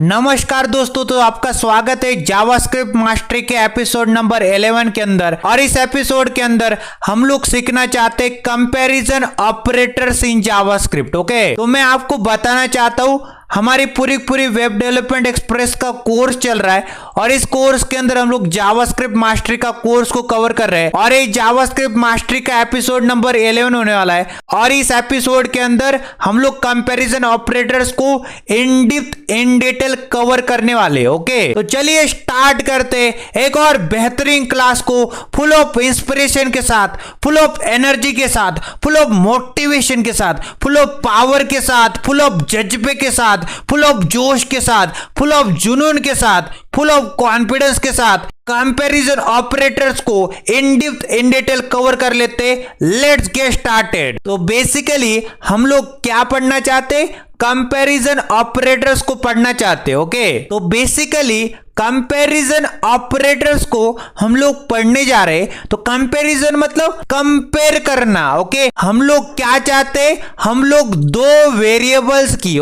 नमस्कार दोस्तों, तो आपका स्वागत है जावास्क्रिप्ट मास्टरी के एपिसोड नंबर 11 के अंदर। और इस एपिसोड के अंदर हम लोग सीखना चाहते हैं comparison operators in JavaScript. Okay, तो मैं आपको बताना चाहता हूं हमारी पूरी वेब डेवलपमेंट एक्सप्रेस का कोर्स चल रहा है और इस कोर्स के अंदर हम लोग जावास्क्रिप्ट मास्टरी का कोर्स को कवर कर रहे हैं और ये जावास्क्रिप्ट मास्टरी का एपिसोड नंबर 11 होने वाला है। और इस एपिसोड के अंदर हम लोग कंपैरिजन ऑपरेटर्स को इन डिप्थ इन डिटेल कवर करने वाले। ओके, तो चलिए स्टार्ट करते एक और बेहतरीन क्लास को फुल ऑफ इंस्पिरेशन के साथ, फुल ऑफ एनर्जी के साथ, फुल ऑफ मोटिवेशन के साथ, फुल ऑफ पावर के साथ, फुल ऑफ जज्बे के साथ, फुल ऑफ जोश के साथ, फुल ऑफ जुनून के साथ, फुल ऑफ कॉन्फिडेंस के साथ कंपैरिजन ऑपरेटर्स को इन डिप्थ इन डिटेल कवर कर लेते। Let's get started. तो बेसिकली हम लोग क्या पढ़ना चाहते? कंपैरिजन ऑपरेटर्स को पढ़ना चाहते। ओके, तो बेसिकली कंपैरिजन ऑपरेटर्स को हम लोग पढ़ने जा रहे हैं। तो कंपैरिजन मतलब कंपेयर करना। ओके, हम लोग क्या चाहते हैं? हम लोग दो वेरिएबल्स की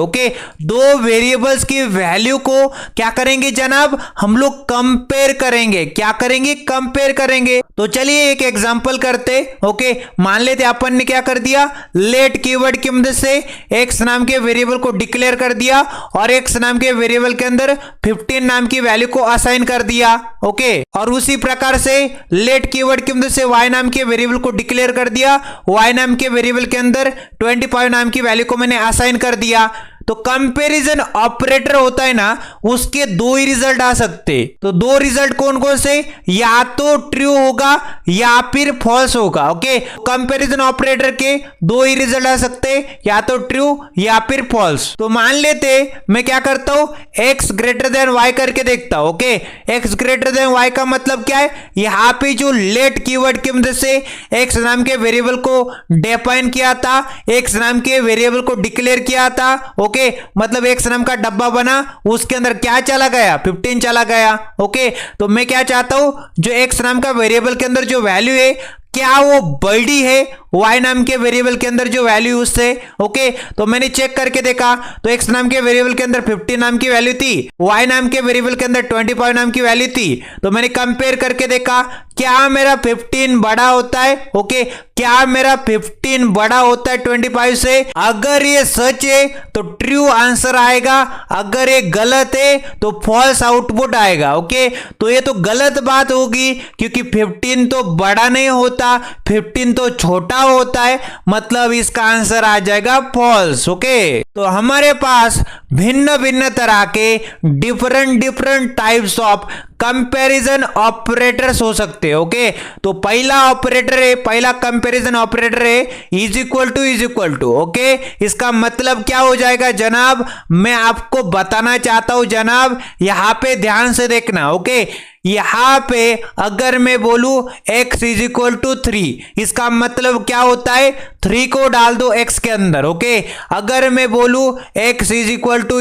दो वेरिएबल्स की वैल्यू को क्या करेंगे जनाब? हम लोग कंपेयर करेंगे। क्या करेंगे? कंपेयर करेंगे। तो चलिए एक एग्जांपल करते। ओके, मान लेते अपन ने क्या कर दिया, लेट कीवर्ड की मदद से एक्स नाम के वेरिएबल को डिक्लेयर कर दिया और एक्स नाम के वेरिएबल के अंदर 15 नाम की वैल्यू को असाइन कर दिया। ओके, और उसी प्रकार से लेट कीवर्ड की मदद से y नाम के वेरिएबल को डिक्लेयर कर दिया, y नाम के वेरिएबल के अंदर 25 नाम की वैल्यू को मैंने असाइन कर दिया। तो कंपैरिजन ऑपरेटर होता है ना, उसके दो ही रिजल्ट आ सकते। तो दो रिजल्ट कौन कौन से? या तो ट्रू होगा या फिर फॉल्स होगा। ओके, कंपैरिजन ऑपरेटर के दो ही रिजल्ट आ सकते, या तो ट्रू या फिर फॉल्स। तो मान लेते मैं क्या करता हूं, x ग्रेटर देन y करके देखता हूं। Okay, x greater then y का मतलब क्या है? यहां पे जो लेट कीवर्ड की मदद से x नाम के वेरिएबल को डिफाइन किया था, x नाम के वेरिएबल को डिक्लेयर किया था। ओके, मतलब एक्स नाम का डब्बा बना, उसके अंदर क्या चला गया? 15 चला गया। ओके, तो मैं क्या चाहता हूं, जो एक्स नाम का वेरिएबल के अंदर जो वैल्यू है क्या वो बड़ी है y नाम के वेरिएबल के अंदर जो वैल्यू उससे? ओके, तो मैंने चेक करके देखा तो x नाम के वेरिएबल के अंदर 15 नाम की वैल्यू थी, y नाम के वेरिएबल के अंदर 25 नाम की वैल्यू थी। तो मैंने कंपेयर करके देखा क्या मेरा 15 बड़ा होता है? ओके, क्या मेरा 15 बड़ा होता है 25 से? अगर ये सच है तो ट्रू आंसर आएगा, अगर ये गलत है तो फॉल्स आउटपुट आएगा। ओके, तो ये तो गलत बात होगी क्योंकि 15 तो बड़ा नहीं होता, 15 तो छोटा होता है, मतलब इसका आंसर आ जाएगा फॉल्स। ओके, तो हमारे पास भिन्न भिन्न तरह के different types of comparison operators हो सकते हैं। ओके, तो पहला ऑपरेटर है, पहला कंपैरिजन ऑपरेटर है इज इक्वल टू। ओके, इसका मतलब क्या हो जाएगा जनाब? मैं आपको बताना चाहता हूं जनाब, यहां पे ध्यान से देखना। ओके, यहां पे अगर मैं बोलूं x इज इक्वल टू 3, इसका मतलब क्या होता है? 3 को डाल दो x के अंदर। ओके, अगर मैं बोलूं x is equal to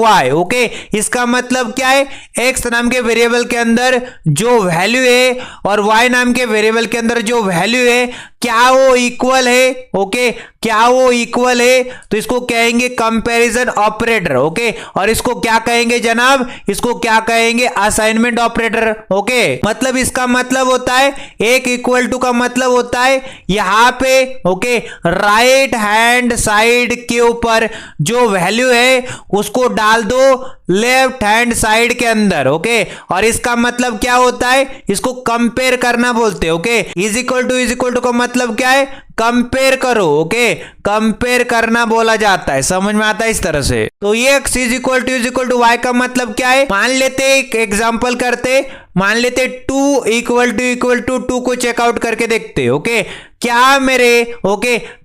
y, okay, इसका मतलब क्या है? x नाम के वेरिएबल के अंदर जो वैल्यू है और y नाम के वेरिएबल के अंदर जो वैल्यू है क्या वो इक्वल है? ओके, क्या वो इक्वल है? तो इसको कहेंगे कंपैरिजन ऑपरेटर। ओके, और इसको क्या कहेंगे जनाब? इसको क्या कहेंगे? Assignment operator. ओके, मतलब इसका मतलब होता है एक इक्वल टू का मतलब होता है यहां पे ओके राइट हैंड साइड के ऊपर जो वैल्यू है उसको डाल दो लेफ्ट हैंड साइड के अंदर। ओके, और इसका मतलब क्या होता है? इसको कंपेयर करना बोलते हैं। ओके, इज इक्वल टू का मतलब क्या है? कंपेयर करो। ओके, कंपेयर करना बोला जाता है, समझ में आता है इस तरह से। तो ये x is equal to y का मतलब क्या है? मान लेते एक एग्जांपल करते, मान लेते 2 इक्वल टू 2 को चेकआउट करके देखते। ओके, क्या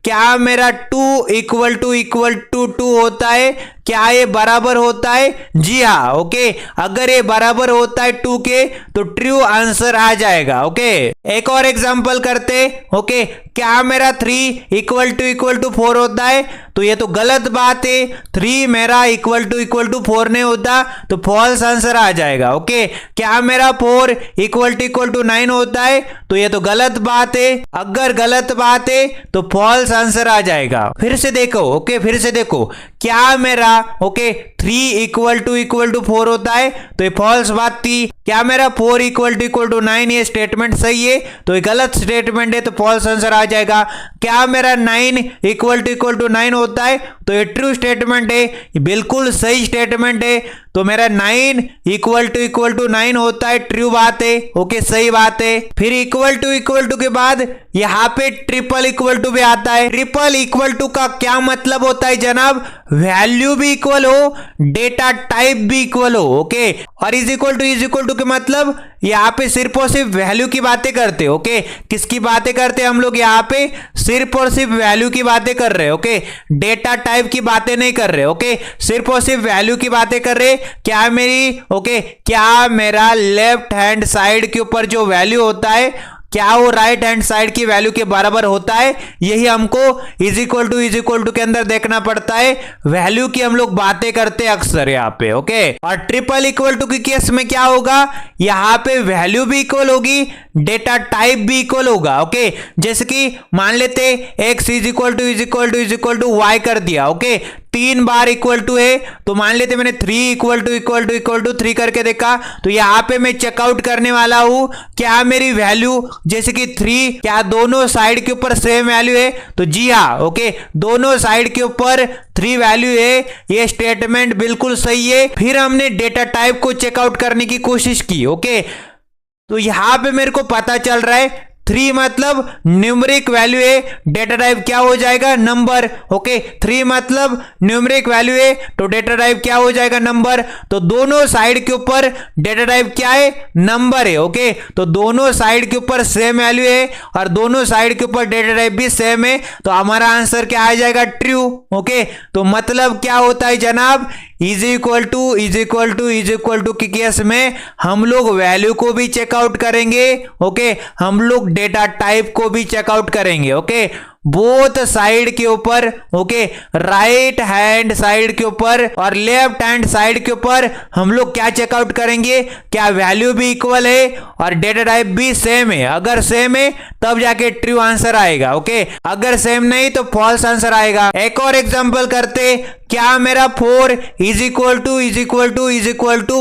क्या मेरा 2 इक्वल टू 2 होता है? क्या ये बराबर होता है? जी हाँ। ओके, अगर ये बराबर होता है 2 के तो ट्रू आंसर आ जाएगा। ओके, एक और एग्जांपल करते। ओके, क्या मेरा 3 इक्वल टू 4 होता है? तो ये तो गलत बात है, 3 मेरा इक्वल टू 4 नहीं होता, तो फॉल्स आंसर आ जाएगा। ओके, क्या मेरा 4 इक्वल टू 9 होता है? तो ये तो गलत बात है, अगर गलत बात है तो फॉल्स आंसर आ जाएगा। फिर से देखो, ओके, फिर से देखो, क्या मेरा ओके 3 इक्वल टू 4 होता है, तो ये फॉल्स बात थी। क्या मेरा 4 इक्वल टू 9 ये स्टेटमेंट सही है, तो ये गलत स्टेटमेंट है, तो फॉल्स आंसर आ जाएगा। क्या मेरा 9 इक्वल टू 9 होता है, तो ये ट्रू स्टेटमेंट है, ये बिल्कुल सही स्टेटमेंट है, तो मेरा 9 इक्वल टू 9 होता है, ट्रू बात है, ओके, सही बात है। फिर इक्वल टू के बाद यहाँ पे ट्रिपल इक्वल टू भी आता है। ट्रिपल इक्वल टू का क्या मतलब होता है जनाब, वैल्यू भी इक्वल हो, डेटा टाइप भी इक्वल हो, ओके। और इज इक्वल टू के मतलब यहाँ पे सिर्फ और सिर्फ वैल्यू की बातें करते, ओके। किसकी बातें करते हम लोग यहाँ पे, सिर्फ और सिर्फ वैल्यू की बातें कर रहे, ओके। डेटा टाइप की बातें नहीं कर रहे, ओके, सिर्फ और सिर्फ वैल्यू की बातें कर रहे। क्या मेरी ओके क्या मेरा लेफ्ट हैंड साइड के ऊपर जो वैल्यू होता है, क्या वो राइट हैंड साइड की वैल्यू के बराबर होता है, यही हमको इज इक्वल टू के अंदर देखना पड़ता है। वैल्यू की हम लोग बातें करते हैं अक्सर यहाँ पे, ओके। और ट्रिपल इक्वल टू के केस में क्या होगा, यहाँ पे वैल्यू भी इक्वल होगी, डेटा टाइप भी इक्वल होगा, ओके। जैसे कि मान लेते x is equal to y कर दिया, ओके, 3 बार इक्वल टू है, तो मान लेते मैंने 3 इक्वल टू 3 करके देखा, तो यहां पे मैं चेकआउट करने वाला हूं, क्या मेरी वैल्यू जैसे कि 3 क्या दोनों साइड के ऊपर सेम वैल्यू है, तो जी हाँ, ओके, दोनों साइड के ऊपर 3 वैल्यू है, ये स्टेटमेंट बिल्कुल सही है। फिर हमने डेटा टाइप को चेकआउट करने की कोशिश की, ओके, तो यहां पे मेरे को पता चल रहा है 3 मतलब न्यूमेरिक वैल्यू है, डेटा टाइप क्या हो जाएगा, नंबर, ओके। 3 मतलब न्यूमेरिक वैल्यू है, तो डेटा टाइप क्या हो जाएगा, नंबर। तो दोनों साइड के ऊपर डेटा टाइप क्या है, नंबर है, ओके। तो दोनों साइड के ऊपर सेम वैल्यू है और दोनों साइड के ऊपर डेटा टाइप भी सेम है, तो हमारा आंसर क्या आ जाएगा, ट्रू, ओके। तो मतलब क्या होता है जनाब, इज इक्वल टू के केस में हम लोग वैल्यू को भी चेकआउट करेंगे, ओके, हम लोग डेटा टाइप को भी चेकआउट करेंगे, ओके। बोथ साइड के ऊपर, ओके, राइट हैंड साइड के ऊपर और लेफ्ट हैंड साइड के ऊपर हम लोग क्या चेकआउट करेंगे, क्या वैल्यू भी इक्वल है और डेटा टाइप भी सेम है। अगर सेम है तब जाके ट्रू आंसर आएगा, ओके, अगर सेम नहीं तो फॉल्स आंसर आएगा। एक और एग्जांपल करते, क्या मेरा 4 इज इक्वल टू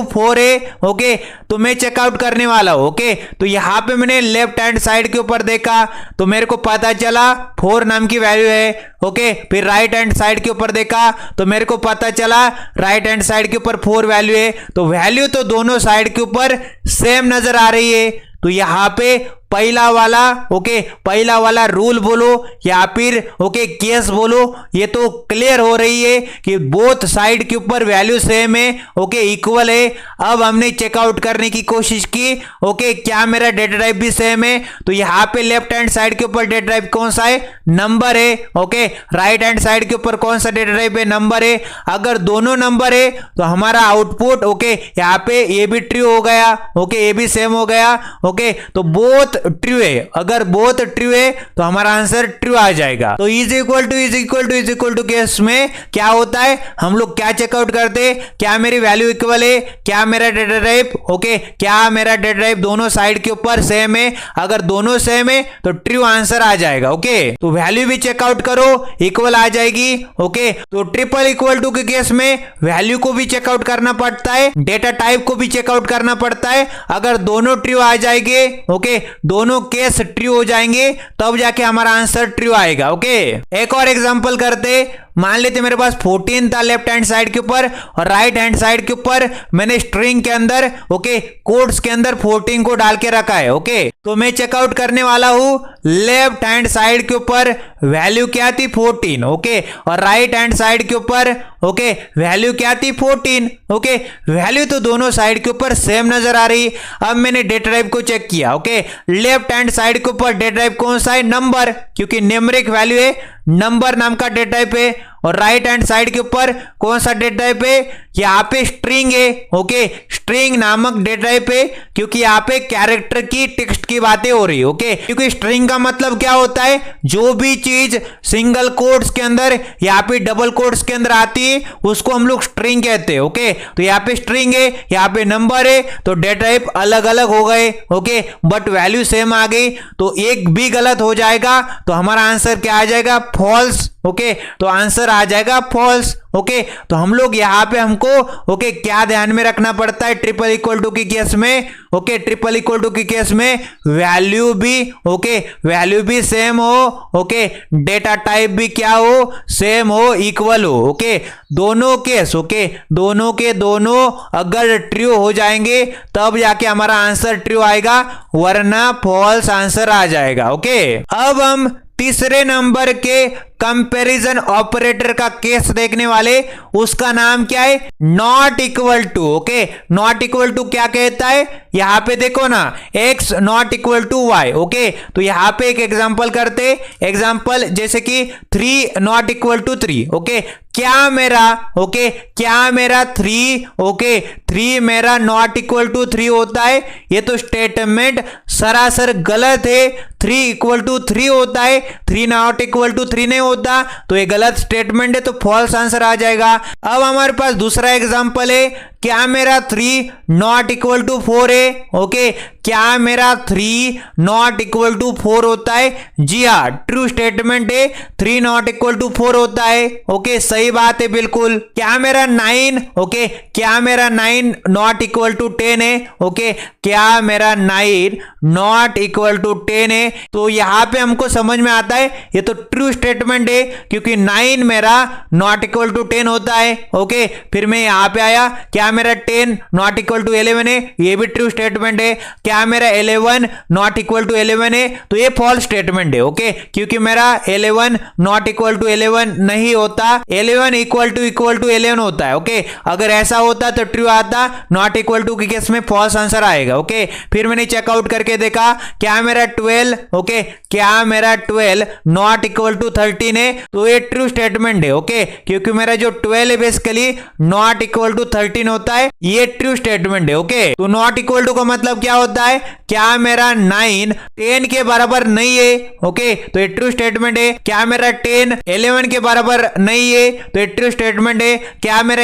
4 है, ओके, तो मैं चेकआउट करने वाला हूं, ओके। तो यहां पे मैंने लेफ्ट हैंड साइड के ऊपर देखा तो मेरे को पता चला 4 नाम की वैल्यू है, ओके। फिर राइट हैंड साइड के ऊपर देखा तो मेरे को पता चला राइट हैंड साइड के ऊपर 4 वैल्यू है, तो वैल्यू तो दोनों साइड के ऊपर सेम नजर आ रही है। तो यहां पे पहला वाला, ओके, पहला वाला रूल बोलो या फिर ओके केस बोलो, ये तो क्लियर हो रही है कि बोथ साइड के ऊपर वैल्यू सेम है, ओके, इक्वल है। अब हमने चेकआउट करने की कोशिश की, ओके, क्या मेरा डेटा टाइप भी सेम है, तो यहाँ पे लेफ्ट हैंड साइड के ऊपर डेटा टाइप कौन सा है, नंबर है, ओके। राइट हैंड साइड के ऊपर कौन सा डेटा टाइप है, नंबर है। अगर दोनों नंबर है तो हमारा आउटपुट, ओके, यहाँ पे ये भी ट्रू हो गया, ओके, ये भी सेम हो गया, ओके। तो बोथ ट्रू है, अगर बोथ ट्रू है तो हमारा आंसर ट्रू आ जाएगा। तो इज इक्वल टू केस में क्या होता है, हम लोग क्या चेकआउट करते हैं, क्या मेरी वैल्यू इक्वल है, क्या मेरा डेटा टाइप, ओके, क्या मेरा डेटा टाइप दोनों साइड के ऊपर सेम है। अगर दोनों सेम है तो ट्रू आंसर आ जाएगा, ओके। तो वैल्यू भी चेकआउट करो, इक्वल आ जाएगी, ओके। तो ट्रिपल इक्वल टू के केस में वैल्यू को भी चेकआउट करना पड़ता है, डेटा टाइप को भी चेकआउट करना पड़ता है। अगर दोनों ट्रू आ जाएंगे, ओके, दोनों केस ट्रू हो जाएंगे तब जाके हमारा आंसर ट्रू आएगा, ओके। एक और एग्जांपल करते, मान लेते मेरे पास 14 था लेफ्ट हैंड साइड के ऊपर और राइट हैंड साइड के ऊपर मैंने स्ट्रिंग के अंदर, ओके, कोट्स के अंदर 14 को डाल के रखा है, ओके। तो मैं चेकआउट करने वाला हूं लेफ्ट हैंड साइड के ऊपर वैल्यू क्या थी, 14, ओके, और राइट हैंड साइड के ऊपर, ओके, वैल्यू क्या थी, 14, ओके। वैल्यू तो दोनों साइड के ऊपर सेम नजर आ रही। अब मैंने डेटा टाइप को चेक किया, ओके, लेफ्ट हैंड साइड के ऊपर डेटा टाइप कौन सा है, नंबर, क्योंकि न्यूमेरिक वैल्यू है, नंबर नाम का डेटा टाइप है। और राइट हैंड साइड के ऊपर कौन सा डेटा टाइप है, यहाँ पे स्ट्रिंग है, ओके, स्ट्रिंग नामक डेटा टाइप है, क्योंकि यहाँ पे कैरेक्टर की टेक्स्ट की बातें हो रही है। ओके, क्योंकि स्ट्रिंग का मतलब क्या होता है, जो भी चीज सिंगल कोट्स के अंदर या पे डबल कोट्स के अंदर आती है उसको हम लोग स्ट्रिंग कहते हैं। ओके, तो यहाँ पे स्ट्रिंग है, यहाँ पे नंबर है, तो डेटा टाइप अलग अलग हो गए। ओके, बट वैल्यू सेम आ गई, तो एक भी गलत हो जाएगा तो हमारा आंसर क्या आ जाएगा, फॉल्स। ओके, तो आंसर आ जाएगा फॉल्स। ओके, तो हम लोग यहाँ पे हमको ओके क्या ध्यान में रखना पड़ता है ट्रिपल इक्वल टू की केस में। ओके, ट्रिपल इक्वल टू की केस में वैल्यू भी सेम हो। ओके, डेटा टाइप भी क्या हो, सेम हो, इक्वल हो। ओके, दोनों केस दोनों के दोनों अगर ट्रू हो जाएंगे तब जाके हमारा आंसर ट्रू आएगा, वरना फॉल्स आंसर आ जाएगा। ओके, अब हम तीसरे नंबर के कंपैरिजन ऑपरेटर का केस देखने वाले, उसका नाम क्या है, not equal to. Okay, not equal to क्या कहता है, यहां पे देखो ना, x not equal to y। Okay, तो यहां पे एक एग्जांपल करते, एग्जांपल जैसे कि 3 नॉट इक्वल टू 3। ओके, क्या मेरा 3 मेरा नॉट इक्वल टू 3 होता है, ये तो स्टेटमेंट सरासर गलत है। 3 इक्वल टू 3 होता है, 3 नॉट इक्वल टू 3 नहीं होता, तो ये गलत स्टेटमेंट है, तो फॉल्स आंसर आ जाएगा। अब हमारे पास दूसरा एग्जांपल है, क्या मेरा 3 नॉट इक्वल टू 4 है। ओके, क्या मेरा 3 नॉट इक्वल टू 4 होता है, जी हाँ, ट्रू स्टेटमेंट है, 3 नॉट इक्वल टू 4 होता है। ओके, सही बात है बिल्कुल। क्या मेरा 9 नॉट इक्वल टू 10 है। ओके, क्या मेरा 9 नॉट इक्वल टू 10 है, तो यहां पे हमको समझ में आता है ये तो ट्रू स्टेटमेंट है, क्योंकि 9 मेरा नॉट इक्वल टू 10 होता है। ओके, फिर मैं यहां पे आया, क्या मेरा 10 नॉट इक्वल टू 11 है, ये भी ट्रू स्टेटमेंट है। क्या मेरा 11 नॉट इक्वल टू 11 है, तो ये फॉल्स स्टेटमेंट है। ओके, क्योंकि मेरा 11 नॉट इक्वल टू 11 नहीं होता, 11 इक्वल टू 11 होता है। ओके, अगर ऐसा होता तो ट्रू आता, नॉट इक्वल टू के केस में फॉल्स आंसर आएगा। ओके, फिर मैंने चेकआउट करके देखा, क्या मेरा 12 नॉट इक्वल टू 13 है, तो ये ट्रू स्टेटमेंट है। ओके, क्योंकि मेरा जो 12 है बेसिकली नॉट इक्वल टू 13 होता है, ये ट्रू स्टेटमेंट है। ओके, तो नॉट इक्वल टू का मतलब क्या होता है, क्या मेरा 9 10 के बराबर नहीं है। ओके, तो ये ट्रू स्टेटमेंट है। क्या मेरा 10 11 के बराबर नहीं है, तो ये ट्रू स्टेटमेंट है। क्या मेरा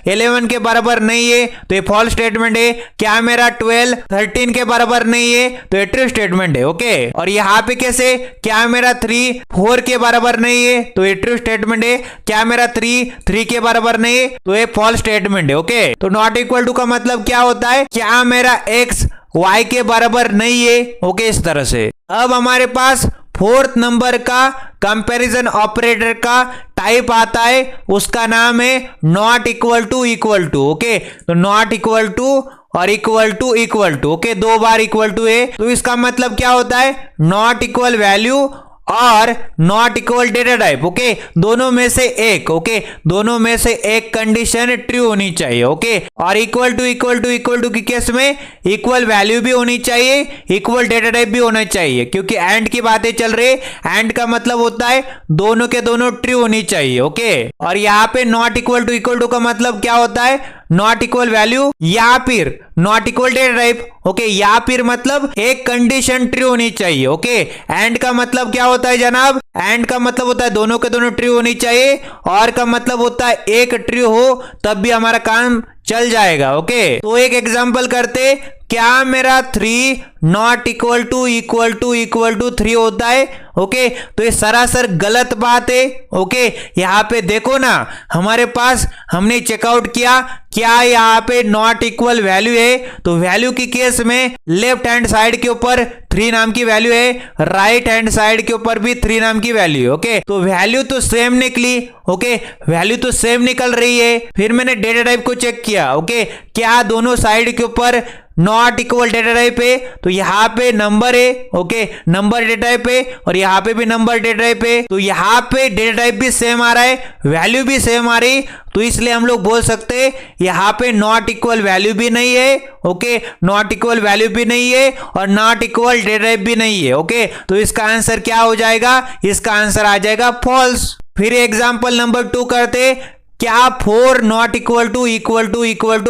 11 के बराबर नहीं है, तो ये फॉल्स स्टेटमेंट है। क्या मेरा 12 13 के बराबर नहीं है, तो ये ट्रू स्टेटमेंट है। ओके, और यहाँ पे कैसे, क्या मेरा 3 4 के बराबर नहीं है, तो ये ट्रू स्टेटमेंट है। क्या मेरा 3 के बराबर नहीं है, तो ये फॉल्स स्टेटमेंट है। ओके, तो नॉट इक्वल टू का मतलब क्या होता है, क्या मेरा x y के बराबर नहीं है। ओके, इस तरह से। अब हमारे पास फोर्थ नंबर का कंपैरिजन ऑपरेटर का टाइप आता है, उसका नाम है not equal to equal to. Okay, तो नॉट इक्वल टू और इक्वल टू। ओके, 2 बार इक्वल टू है, तो इसका मतलब क्या होता है, नॉट इक्वल वैल्यू और not equal data type. Okay, दोनों में से एक, ओके, दोनों में से एक कंडीशन ट्रू होनी चाहिए। ओके, और इक्वल टू की केस में इक्वल वैल्यू भी होनी चाहिए, इक्वल डेटा टाइप भी होना चाहिए, क्योंकि एंड की बातें चल रही है। एंड का मतलब होता है दोनों के दोनों ट्रू होनी चाहिए। ओके, और यहाँ पे नॉट इक्वल टू का मतलब क्या होता है, नॉट इक्वल वैल्यू या फिर not equal data type. Okay, या फिर मतलब एक कंडीशन ट्रू होनी चाहिए। ओके, एंड का मतलब क्या होता है जनाब, एंड का मतलब होता है दोनों के दोनों ट्रू होनी चाहिए, और का मतलब होता है एक ट्रू हो तब भी हमारा काम चल जाएगा। ओके, तो एक एग्जांपल करते, क्या मेरा 3 नॉट इक्वल टू 3 होता है। ओके, तो ये सरासर गलत बात है। ओके, यहाँ पे देखो ना, हमारे पास हमने चेकआउट किया, क्या यहाँ पे नॉट इक्वल वैल्यू है, तो वैल्यू की केस में लेफ्ट हैंड साइड के ऊपर 3 नाम की वैल्यू है, राइट हैंड साइड के ऊपर भी 3 नाम की वैल्यू है। ओके, तो वैल्यू तो सेम निकली। ओके, वैल्यू तो सेम निकल रही है। फिर मैंने डेटा टाइप को चेक किया। ओके, क्या दोनों साइड के ऊपर नॉट इक्वल डेटा टाइप है, तो यहाँ पे नंबर है। ओके, नंबर डेटा टाइप है, और यहाँ पे भी नंबर डेटा टाइप है, तो यहाँ पे डेटा टाइप भी सेम आ रहा है, वैल्यू भी सेम आ रही, तो इसलिए हम लोग बोल सकते हैं यहाँ पे नॉट इक्वल वैल्यू भी नहीं है। ओके, नॉट इक्वल वैल्यू भी नहीं है और नॉट इक्वल डेटा टाइप भी नहीं है। ओके, तो इसका आंसर क्या हो जाएगा, इसका आंसर आ जाएगा फॉल्स। फिर एग्जांपल नंबर 2 करते, क्या 4 नॉट इक्वल टू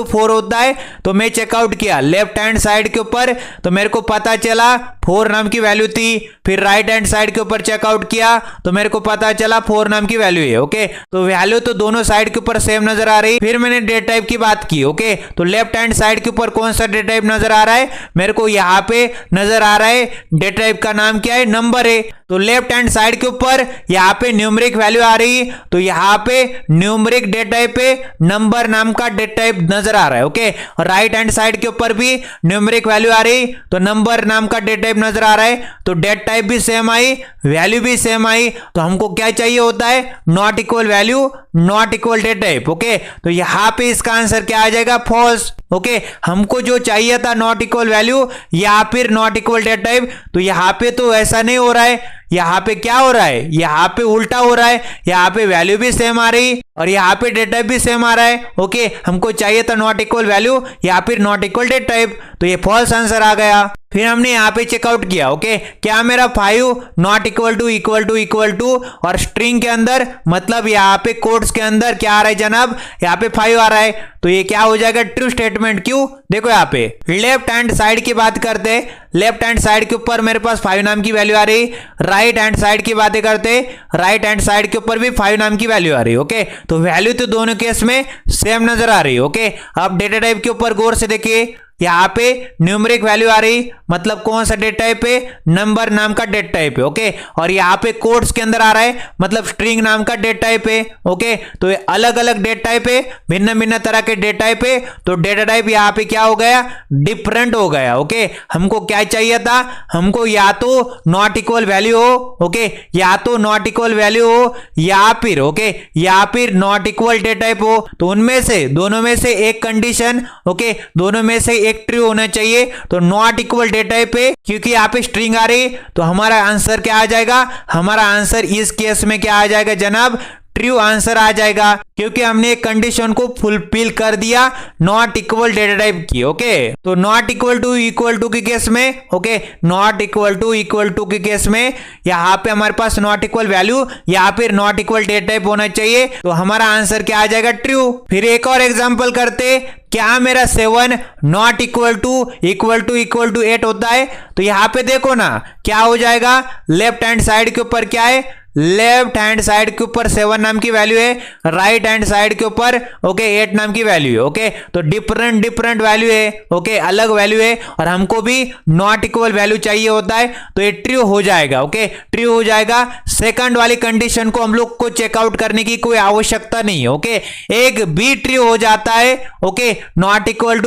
4 होता है? तो मैं चेकआउट किया लेफ्ट हैंड साइड के ऊपर, तो मेरे को पता चला 4 नाम की वैल्यू थी। फिर राइट हैंड साइड के ऊपर चेकआउट किया तो मेरे को पता चला 4 नाम की वैल्यू है। ओके, तो वैल्यू तो दोनों साइड के ऊपर सेम नजर आ रही। फिर मैंने डेटा टाइप की बात की। ओके, तो लेफ्ट हैंड साइड के ऊपर कौन सा डेटा टाइप नजर आ रहा है? मेरे को यहाँ पे नजर आ रहा है डेटा टाइप का नाम क्या है? नंबर है। तो लेफ्ट हैंड साइड के ऊपर यहाँ पे न्यूमेरिक वैल्यू आ रही, तो यहाँ पे न्यूमेरिक डेटा टाइप पे नंबर नाम का डेटा टाइप नजर आ रहा है। ओके, और राइट हैंड साइड के ऊपर भी न्यूमेरिक वैल्यू आ रही, तो नंबर नाम का डेटा टाइप नजर आ रहा है। तो डेटा टाइप भी सेम आई, वैल्यू भी सेम आई। तो हमको क्या चाहिए होता है? Not equal value, not equal data type. Okay, तो यहाँ पे इसका आंसर क्या आ जाएगा? फॉल्स। ओके, हमको जो चाहिए था नॉट इक्वल वैल्यू या फिर नॉट इक्वल डेटा टाइप, तो यहाँ पे तो ऐसा नहीं हो रहा है। यहाँ पे क्या हो रहा है? यहाँ पे उल्टा हो रहा है। यहाँ पे वैल्यू भी सेम आ रही और यहाँ पे डेटा टाइप भी सेम आ रहा है। ओके, हमको चाहिए था नॉट इक्वल वैल्यू या फिर नॉट इक्वल डेटा टाइप, तो ये फॉल्स आंसर आ गया। फिर हमने यहाँ पे चेकआउट किया। ओके, क्या मेरा 5 नॉट इक्वल टू और स्ट्रिंग के अंदर मतलब यहाँ पे कोड्स के अंदर क्या आ रहा है जनाब? यहाँ पे 5 आ रहा है, तो ये क्या हो जाएगा? True statement. क्यों? देखो यहाँ पे लेफ्ट हैंड साइड की बात करते हैं, लेफ्ट हैंड साइड के ऊपर मेरे पास 5 नाम की वैल्यू आ रही। राइट हैंड साइड की बातें करते, राइट हैंड साइड के ऊपर भी 5 नाम की वैल्यू आ रही। ओके, तो वैल्यू तो दोनों केस में सेम नजर आ रही। ओके, अब डेटा टाइप के ऊपर गौर से देखिए, यहाँ पे न्यूमेरिक वैल्यू आ रही, मतलब कौन सा डेटा टाइप है? नंबर नाम का डेटा टाइप है। ओके, और यहाँ पे कोड्स के अंदर आ रहा है, मतलब स्ट्रिंग नाम का डेटा टाइप है। ओके, तो ये अलग अलग डेटा टाइप है, भिन्न भिन्न तरह के डेटा टाइप है। तो डेटा टाइप यहाँ पे क्या हो गया? डिफरेंट हो गया। ओके, हमको क्या चाहिए था? हमको या तो नॉट इक्वल वैल्यू हो, ओके, या तो नॉट इक्वल वैल्यू हो या फिर ओके या फिर नॉट इक्वल डेटा टाइप हो। तो उनमें से दोनों में से एक कंडीशन, ओके, दोनों में से एक ट्रू होना चाहिए। तो नॉट इक्वल डेटा टाइप है, क्योंकि यहाँ पे स्ट्रिंग आ रही, तो हमारा आंसर क्या आ जाएगा? हमारा आंसर इस केस में क्या आ जाएगा जनाब? ट्रू आंसर आ जाएगा, क्योंकि हमने एक कंडीशन को फुलफिल कर दिया नॉट इक्वल डेटा टाइप की। ओके, तो नॉट इक्वल टू के केस में, ओके, नॉट इक्वल टू के केस में यहाँ पे हमारे पास नॉट इक्वल वैल्यू या फिर नॉट इक्वल डेटा टाइप होना चाहिए। तो हमारा आंसर क्या आ जाएगा? ट्रू। फिर एक और एग्जांपल करते, क्या मेरा 7 नॉट इक्वल टू 8 होता है? तो यहाँ पे देखो ना क्या हो जाएगा, लेफ्ट हैंड साइड के ऊपर क्या है? लेफ्ट हैंड साइड के ऊपर 7 नाम की वैल्यू है, राइट हैंड साइड के ऊपर ओके 8 नाम की वैल्यू है। ओके, तो डिफरेंट वैल्यू है, ओके, अलग वैल्यू है, और हमको भी नॉट इक्वल वैल्यू चाहिए होता है, तो ये ट्रू हो जाएगा। ओके, ट्रू हो जाएगा। सेकंड वाली कंडीशन को हम लोग को चेकआउट करने की कोई आवश्यकता नहीं है। ओके, एक भी ट्रू हो जाता है। ओके, नॉट इक्वल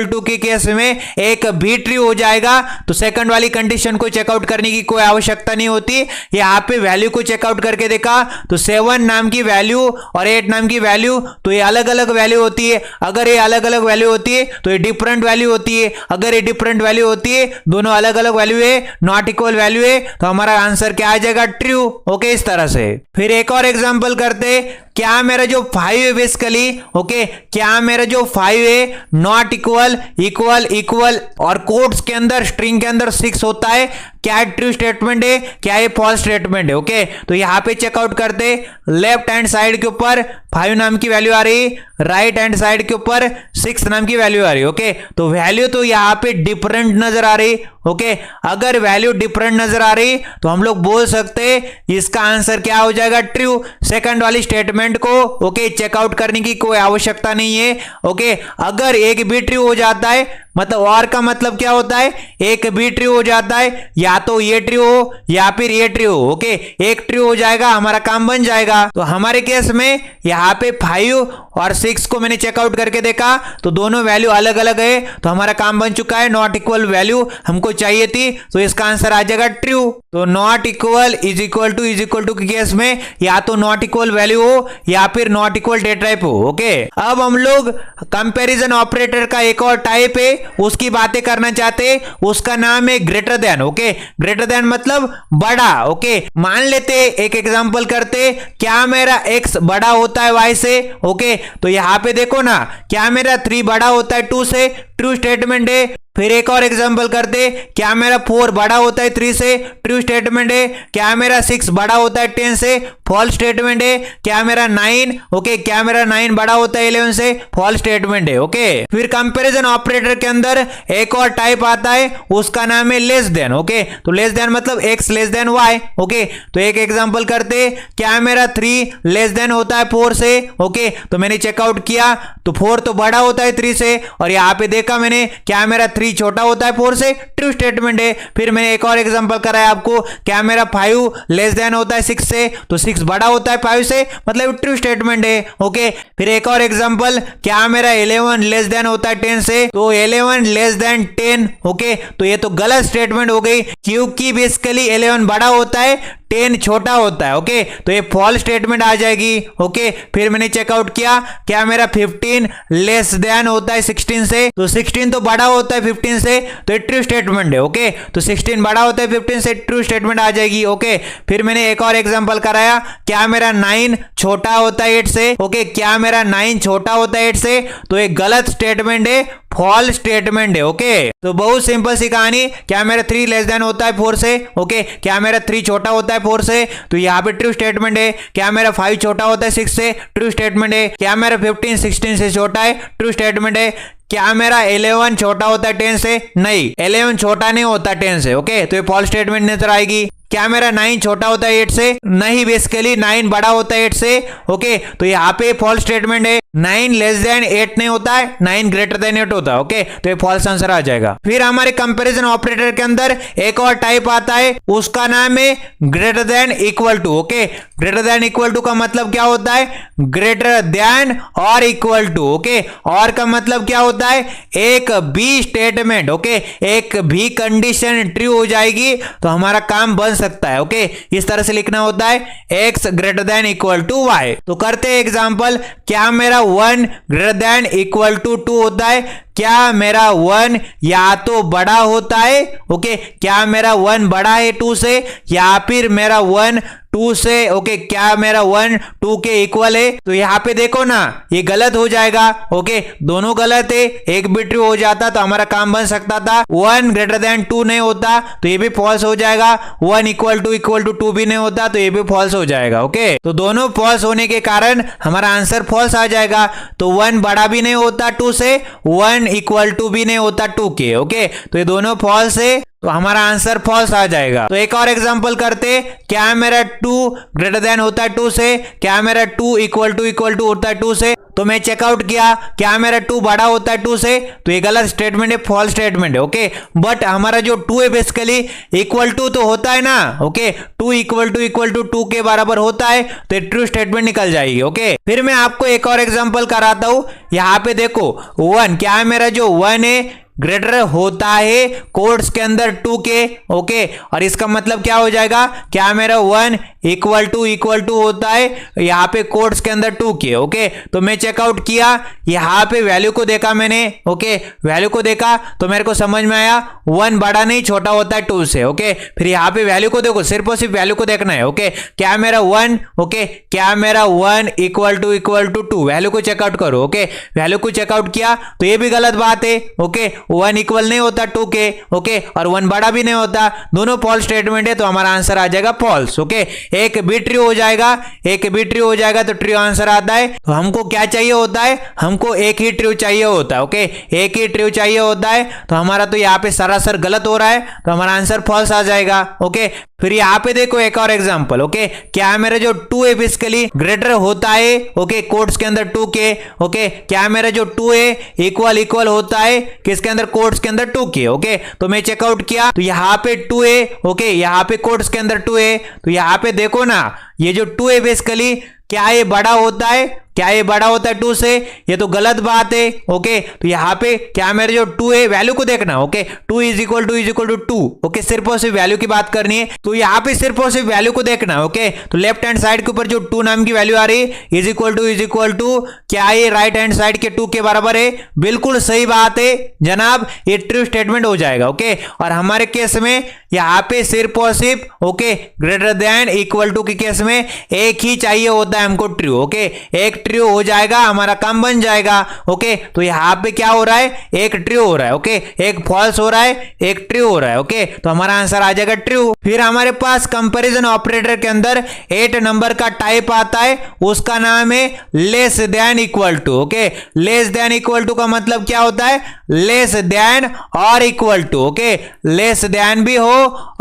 टू के केस में एक भी ट्रू हो जाएगा, तो सेकंड वाली कंडीशन को चेकआउट करने की कोई आवश्यकता नहीं होती। यहाँ पे वैल्यू को चेकआउट करके देखा तो 7 नाम की वैल्यू और 8 नाम की वैल्यू, तो ये अलग अलग वैल्यू होती है। अगर ये अलग अलग वैल्यू होती है तो ये डिफरेंट वैल्यू होती है। अगर ये डिफरेंट वैल्यू होती है, दोनों अलग अलग वैल्यू है, नॉट इक्वल वैल्यू है, तो हमारा आंसर क्या आ जाएगा? ट्रू। ओके, इस तरह से। फिर एक और एग्जांपल करते, क्या मेरा जो 5 है बेसिकली, ओके, क्या मेरा जो 5 है नॉट इक्वल और कोड्स के अंदर स्ट्रिंग के अंदर 6 होता है, क्या ट्रू स्टेटमेंट है, क्या ये फॉल्स स्टेटमेंट है? ओके, तो यहां पे चेकआउट करते, लेफ्ट हैंड साइड के ऊपर 5 नाम की वैल्यू आ रही, राइट हैंड साइड के ऊपर 6 नाम की वैल्यू आ रही। ओके, तो वैल्यू तो यहां पे डिफरेंट नजर आ रही। ओके, अगर वैल्यू डिफरेंट नजर आ रही तो हम लोग बोल सकते इसका आंसर क्या हो जाएगा? ट्रू। सेकंड वाली स्टेटमेंट को ओके चेकआउट करने की कोई आवश्यकता नहीं है। ओके, अगर एक भी ट्रू हो जाता है, मतलब और का मतलब क्या होता है? एक भी ट्रू हो जाता है, या तो ये ट्रू हो या फिर ये ट्रू हो। ओके, एक ट्रू हो जाएगा, हमारा काम बन जाएगा। तो हमारे केस में यहाँ पे 5 और 6 को मैंने चेकआउट करके देखा तो दोनों वैल्यू अलग अलग है, तो हमारा काम बन चुका है। नॉट इक्वल वैल्यू हमको चाहिए थी, तो इसका आंसर आ जाएगा ट्रू। तो not equal is equal to के केस में या तो नॉट इक्वल वैल्यू हो या फिर नॉट इक्वल डेटा टाइप हो। ओके, अब हम लोग कंपैरिजन ऑपरेटर का एक और टाइप है उसकी बातें करना चाहते, उसका नाम है greater then. Okay, greater then मतलब बड़ा। ओके, मान लेते एक एग्जांपल करते, क्या मेरा x बड़ा होता है y से? ओके, तो यहां पे देखो ना, क्या मेरा 3 बड़ा होता है 2 से? ट्रू स्टेटमेंट है। फिर एक और एग्जांपल करते, क्या मेरा 4 बड़ा होता है 3 से? ट्रू स्टेटमेंट है। क्या मेरा 6 बड़ा होता है 10 से? फॉल्स स्टेटमेंट है। क्या मेरा 9 ओके, क्या मेरा 9 बड़ा होता है 11 से, फॉल्स स्टेटमेंट है। ओके, फिर कंपैरिजन ऑपरेटर के अंदर एक और टाइप आता है, उसका नाम है लेस देन। ओके, तो लेस देन मतलब x less than y। Okay, तो एक एग्जांपल करते, क्या मेरा 3 लेस देन होता है 4 से। ओके, तो मैंने चेकआउट किया तो 4 तो बड़ा होता है 3 से, और यहां पे देखा मैंने क्या मेरा 3 छोटा होता है 4 से, ट्रू स्टेटमेंट है। फिर मैंने एक और एग्जांपल कराया आपको, क्या मेरा 5 लेस देन होता है 6 से, तो 6 बड़ा होता है 5 से, मतलब ट्रू स्टेटमेंट है। ओके, फिर एक और एग्जांपल, क्या मेरा 11 लेस देन होता है 10 से, तो 11 लेस देन 10। ओके, तो ये तो गलत स्टेटमेंट हो गई, क्योंकि बेसिकली 11 बड़ा होता है 10 छोटा होता है। ओके, तो ये फॉल्स स्टेटमेंट आ जाएगी। ओके, फिर मैंने चेकआउट किया, क्या मेरा 15 लेस देन होता है 16 से, तो 16 तो बड़ा होता है 15 से, तो ये ट्रू स्टेटमेंट है। ओके, तो 16 बड़ा होता है 15 से, ट्रू स्टेटमेंट आ जाएगी। ओके, फिर मैंने एक और एग्जांपल कराया, क्या मेरा 9 छोटा होता है 8 से। ओके, क्या मेरा 9 छोटा होता है 8 से, तो ये गलत स्टेटमेंट है, फॉल्स स्टेटमेंट है। ओके, तो बहुत सिंपल सी कहानी, क्या मेरा 3 लेस देन होता है 4 से। ओके, क्या मेरा 3 छोटा होता है 4 से, तो यहाँ पे ट्रू स्टेटमेंट है। क्या मेरा 5 छोटा होता है 6 से, ट्रू स्टेटमेंट है। क्या मेरा 15 16 से छोटा है, ट्रू स्टेटमेंट है। क्या मेरा 11 छोटा होता है 10 से, नहीं 11 छोटा नहीं होता 10 से। ओके, तो ये फॉल्स स्टेटमेंट नजर आएगी। क्या मेरा 9 छोटा होता है 8 से, नहीं बेसिकली 9 बड़ा होता है 8 से। ओके, तो यहाँ पे फॉल्स स्टेटमेंट है, 9 लेस देन 8 नहीं होता है, 9 ग्रेटर देन 8 होता है। ओके, तो ये फॉल्स आंसर आ जाएगा। फिर हमारे कंपैरिजन ऑपरेटर के अंदर एक और टाइप आता है, उसका नाम है greater than equal to. Okay, greater than equal to का मतलब क्या होता है, ग्रेटर देन और इक्वल टू। ओके, और का मतलब क्या होता है, एक भी स्टेटमेंट, ओके, एक भी कंडीशन ट्रू हो जाएगी तो हमारा काम बन सकता है। ओके, इस तरह से लिखना होता है, x greater than equal to y। तो करते हैं एग्जांपल, क्या मेरा 1 ग्रेटर देन इक्वल टू 2 होता है, क्या मेरा 1 या तो बड़ा होता है। ओके, क्या मेरा 1 बड़ा है 2 से, या फिर मेरा 1 2 से। ओके, क्या मेरा 1 2 के इक्वल है, तो यहाँ पे देखो ना, ये गलत हो जाएगा। ओके, दोनों गलत है, एक भी ट्रू हो जाता तो हमारा काम बन सकता था। 1 ग्रेटर देन 2 नहीं होता तो ये भी फॉल्स हो जाएगा, 1 इक्वल टू 2 भी नहीं होता तो ये भी फॉल्स हो जाएगा। ओके, तो दोनों फॉल्स होने के कारण हमारा आंसर फॉल्स आ जाएगा। तो 1 बड़ा भी नहीं होता 2 से, 1 इक्वल टू भी नहीं होता 2 के। ओके, तो ये दोनों फॉल्स है, तो हमारा आंसर फॉल्स आ जाएगा। तो एक और एग्जांपल करते, क्या मेरा 2 ग्रेटर देन होता है 2 से, क्या मेरा 2 इक्वल टू होता है 2 से, तो मैं चेकआउट किया, क्या मेरा 2 बड़ा होता है 2 से, तो ये गलत स्टेटमेंट है, फॉल्स स्टेटमेंट है। ओके, बट हमारा जो 2 है बेसिकली इक्वल टू तो होता है ना। ओके, 2 इक्वल टू 2 के बराबर होता है, तो ट्रू स्टेटमेंट निकल जाएगी। ओके, फिर मैं आपको एक और एग्जांपल कराता हूं, यहां पे देखो 1, क्या मेरा जो 1 है ग्रेटर होता है कोट्स के अंदर 2 के। ओके, और इसका मतलब क्या हो जाएगा, क्या मेरा 1 इक्वल टू होता है यहाँ पे कोट्स के अंदर 2 के। ओके, तो मैं चेकआउट किया, यहाँ पे वैल्यू को देखा मैंने। ओके, वैल्यू को देखा तो मेरे को समझ में आया 1 बड़ा नहीं छोटा होता है 2 से। ओके, फिर यहाँ पे वैल्यू को देखो, सिर्फ और सिर्फ वैल्यू को देखना है। ओके, क्या मेरा 1, ओके, क्या मेरा 1 इक्वल टू 2, वैल्यू को चेकआउट करो। ओके, वैल्यू को चेकआउट किया तो ये भी गलत बात है। ओके, 1 इक्वल नहीं होता 2 के। ओके, और 1 बड़ा भी नहीं होता, दोनों फॉल्स स्टेटमेंट है, तो हमारा आंसर आ जाएगा फॉल्स। ओके, एक भी ट्रू हो जाएगा, एक भी ट्रू हो जाएगा तो ट्रू आंसर आता है। तो हमको क्या चाहिए होता है, हमको एक ही ट्रू चाहिए होता है। ओके, एक ही ट्रू चाहिए होता है, तो हमारा तो यहाँ पे सरासर गलत हो रहा है, तो हमारा आंसर फॉल्स आ जाएगा। ओके, फिर यहाँ पे देखो एक और एग्जांपल। ओके, क्या मेरा जो 2 है बेसिकली ग्रेटर होता है, ओके, कोट्स के अंदर 2 के। ओके, क्या मेरा जो 2 है इक्वल होता है किसके अंदर, कोट्स के अंदर 2 के। ओके, तो मैं चेकआउट किया तो यहाँ पे 2 है। ओके, यहाँ पे कोट्स के अंदर 2 है, तो यहाँ पे देखो ना, ये जो 2 है बेसिकली क्या ये बड़ा होता है, क्या ये बड़ा होता है 2 से, ये तो गलत बात है। ओके, तो यहाँ पे क्या मेरे जो 2 है, वैल्यू को देखना। Okay, 2 is equal to 2। Okay, सिर्फ और सिर्फ वैल्यू की बात करनी है, तो यहाँ पे सिर्फ और सिर्फ वैल्यू को देखना। ओके, तो लेफ्ट हैंड साइड के ऊपर जो 2 नाम की वैल्यू आ रही है, इज इक्वल टू क्या ये राइट हैंड साइड के 2 के बराबर है, बिल्कुल सही बात है जनाब, ये ट्रू स्टेटमेंट हो जाएगा। ओके, और हमारे केस में यहाँ पे सिर्फ और सिर्फ, okay, greater than equal to के केस में एक ही चाहिए होता है हमको ट्रू। ओके, एक ट्रू हो जाएगा, हमारा काम बन जाएगा। ओके, तो यहाँ पे क्या हो रहा है, एक ट्रू हो रहा है। ओके, एक फॉल्स हो रहा है, एक ट्रू हो रहा है। ओके, तो हमारा आंसर आ जाएगा ट्रू। फिर हमारे पास कंपैरिजन ऑपरेटर के अंदर 8 नंबर का टाइप आता है, उसका नाम है less than equal to. Okay, less than equal to का मतलब क्या होता है, लेस देन और equal to. Okay, less than भी हो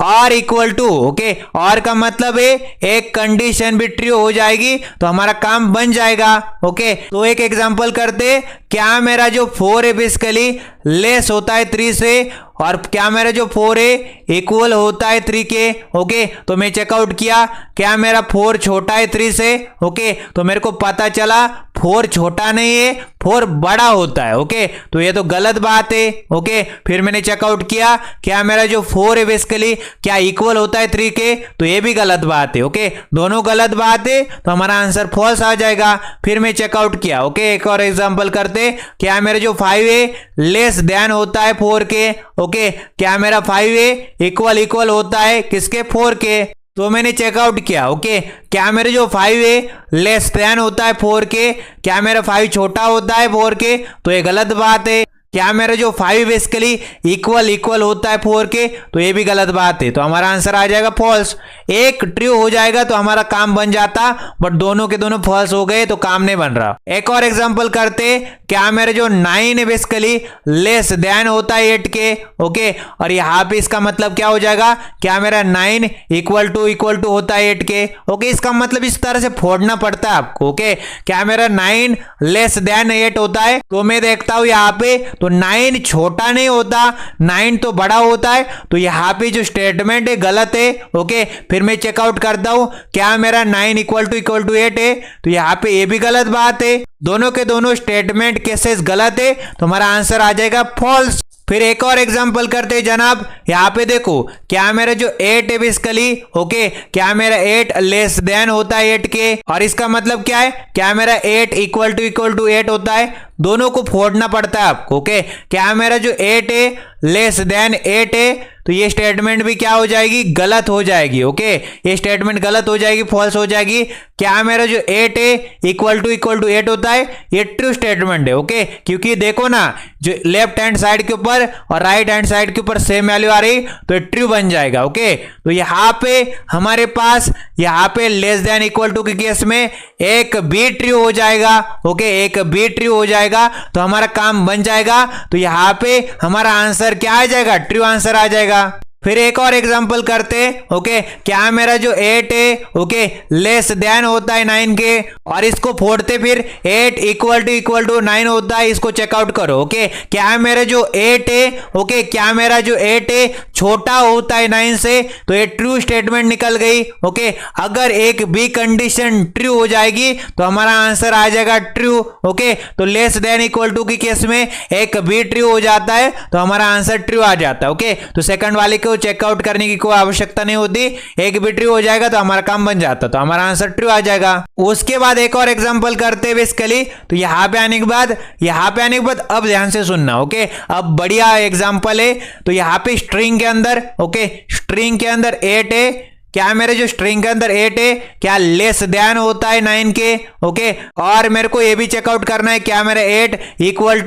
और इक्वल टू। ओके, और का मतलब है एक कंडीशन भी ट्रू हो जाएगी तो हमारा काम बन जाएगा। ओके, तो एक एग्जांपल करते, क्या मेरा जो 4 है बेसिकली लेस होता है 3 से, और क्या मेरा जो 4 है इक्वल होता है 3 के। ओके, तो मैं चेकआउट किया, क्या मेरा 4 छोटा है 3 से। ओके, तो मेरे को पता चला 4 छोटा नहीं है, 4 बड़ा होता है। ओके, तो ये तो गलत बात है। ओके, फिर मैंने चेकआउट किया, क्या मेरा जो 4 है बेसिकली क्या इक्वल होता है 3 के, तो ये भी गलत बात है। ओके, दोनों गलत बात है, तो हमारा आंसर फॉल्स आ जाएगा। फिर मैं चेकआउट किया। ओके, एक और एग्जांपल करते, क्या मेरा जो 5 है लेस देन होता है 4 के। ओके, क्या मेरा 5 है इक्वल होता है किसके, 4 के। तो मैंने चेकआउट किया। ओके, क्या मेरे जो 5 है लेस देन होता है 4 के, क्या मेरा 5 छोटा होता है 4 के, तो ये गलत बात है। क्या मेरा जो 5 बेसिकली इक्वल होता है 4 के, तो ये भी गलत बात है, तो हमारा आंसर आ जाएगा फॉल्स। एक ट्रू हो जाएगा तो हमारा काम बन जाता, बट दोनों के दोनों फॉल्स हो गए तो काम नहीं बन रहा। एक और एग्जांपल करते, क्या मेरे जो 9 है बेसिकली लेस देन होता है 8 के। ओके, और यहाँ पे इसका मतलब क्या हो जाएगा, क्या मेरा 9 इक्वल टू होता है 8 के। ओके, इसका मतलब इस तरह से फोड़ना पड़ता है आपको। ओके, क्या मेरा 9 लेस देन 8 होता है, तो मैं देखता हूं यहाँ पे, तो 9 छोटा नहीं होता, 9 तो बड़ा होता है, तो यहाँ पे जो स्टेटमेंट है गलत है। ओके, फिर मैं चेकआउट करता हूं, क्या मेरा 9 इक्वल टू 8 है, तो यहाँ पे ये भी गलत बात है। दोनों के दोनों स्टेटमेंट केसेस गलत है, तो हमारा आंसर आ जाएगा फॉल्स। फिर एक और एग्जांपल करते हैं जनाब, यहाँ पे देखो, क्या मेरा जो 8 है बेसिकली, ओके, क्या मेरा 8 लेस देन होता है 8 के, और इसका मतलब क्या है, क्या मेरा 8 इक्वल टू 8 होता है। दोनों को फोड़ना पड़ता है आपको। ओके, क्या मेरा जो 8 है लेस देन 8 है, तो ये स्टेटमेंट भी क्या हो जाएगी, गलत हो जाएगी। ओके, ये स्टेटमेंट गलत हो जाएगी, फॉल्स हो जाएगी। क्या मेरा जो 8 है इक्वल टू 8 होता है, ये ट्रू स्टेटमेंट है। ओके, क्योंकि देखो ना, जो लेफ्ट हैंड साइड के ऊपर और राइट हैंड साइड के ऊपर सेम वैल्यू आ रही, तो ये ट्रू बन जाएगा। ओके, तो यहाँ पे हमारे पास यहाँ पे लेस देन इक्वल टू के केस में एक बी ट्रू हो जाएगा। ओके, एक बी ट्रू हो जाएगा तो हमारा काम बन जाएगा। तो यहाँ पे हमारा आंसर क्या आ जाएगा, ट्रू आंसर आ जाएगा। फिर एक और एग्जांपल करते, ओके, क्या मेरा जो 8 है, ओके, लेस देन होता है 9 के, और इसको फोड़ते फिर 8 इक्वल टू 9 होता है, इसको चेकआउट करो। ओके, क्या मेरा जो 8 है, ओके, क्या मेरा जो 8 है छोटा होता है 9 से, तो ये ट्रू स्टेटमेंट निकल गई। ओके, अगर एक बी कंडीशन ट्रू हो जाएगी तो हमारा आंसर आ जाएगा ट्रू। ओके, तो लेस देन इक्वल टू की केस में एक बी ट्रू हो जाता है तो हमारा आंसर ट्रू आ जाता है। ओके, तो सेकंड वाले को चेकआउट करने की कोई आवश्यकता नहीं होती, एक भी ट्रू हो जाएगा तो हमारा काम बन जाता, तो हमारा आंसर ट्रू आ जाएगा। उसके बाद एक और एग्जांपल करते हैं बेसिकली, तो यहाँ पे आने के बाद अब ध्यान से सुनना। ओके, अब बढ़िया एग्जांपल है। तो यहाँ पे स्ट्रिंग के अंदर, ओके, स्ट्रिंग के अंदर 8 है, क्या मेरे जो स्ट्रिंग के अंदर 8 है क्या लेस देन होता है 9 के। ओके, और मेरे को ये भी चेकआउट करना है, क्या मेरा 8 इक्वल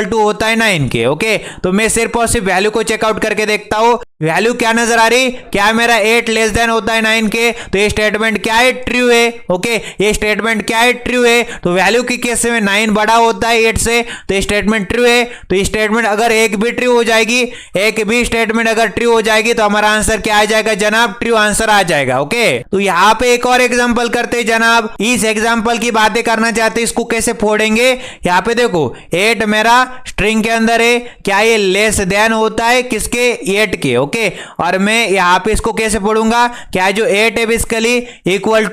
टू होता है 9 के। ओके, तो मैं सिर्फ और सिर्फ वैल्यू को चेकआउट करके देखता हूं, वैल्यू क्या नजर आ रही, क्या मेरा 8 लेस देन होता है 9 के, तो ये स्टेटमेंट क्या है, ट्रू है। ओके, ये स्टेटमेंट क्या है, ट्रू है। तो वैल्यू की केस में 9 बड़ा होता है 8 से, तो ये स्टेटमेंट ट्रू है। तो ये स्टेटमेंट अगर एक भी ट्रू हो जाएगी, एक भी स्टेटमेंट अगर ट्रू हो जाएगी तो हमारा आंसर क्या आ जाएगा जनाब, ट्रू आंसर आ जाएगा। ओके, तो यहाँ पे एक और एग्जांपल करते जनाब, इस एग्जांपल की बातें करना चाहते, इसको कैसे फोड़ेंगे। यहाँ पे देखो, 8 मेरा स्ट्रिंग के अंदर है, क्या ये लेस देन होता है किसके, 8 के। ओके, और मैं यहाँ पे इसको कैसे पढ़ूंगा, क्या जो 8 है बेसिकली इक्वल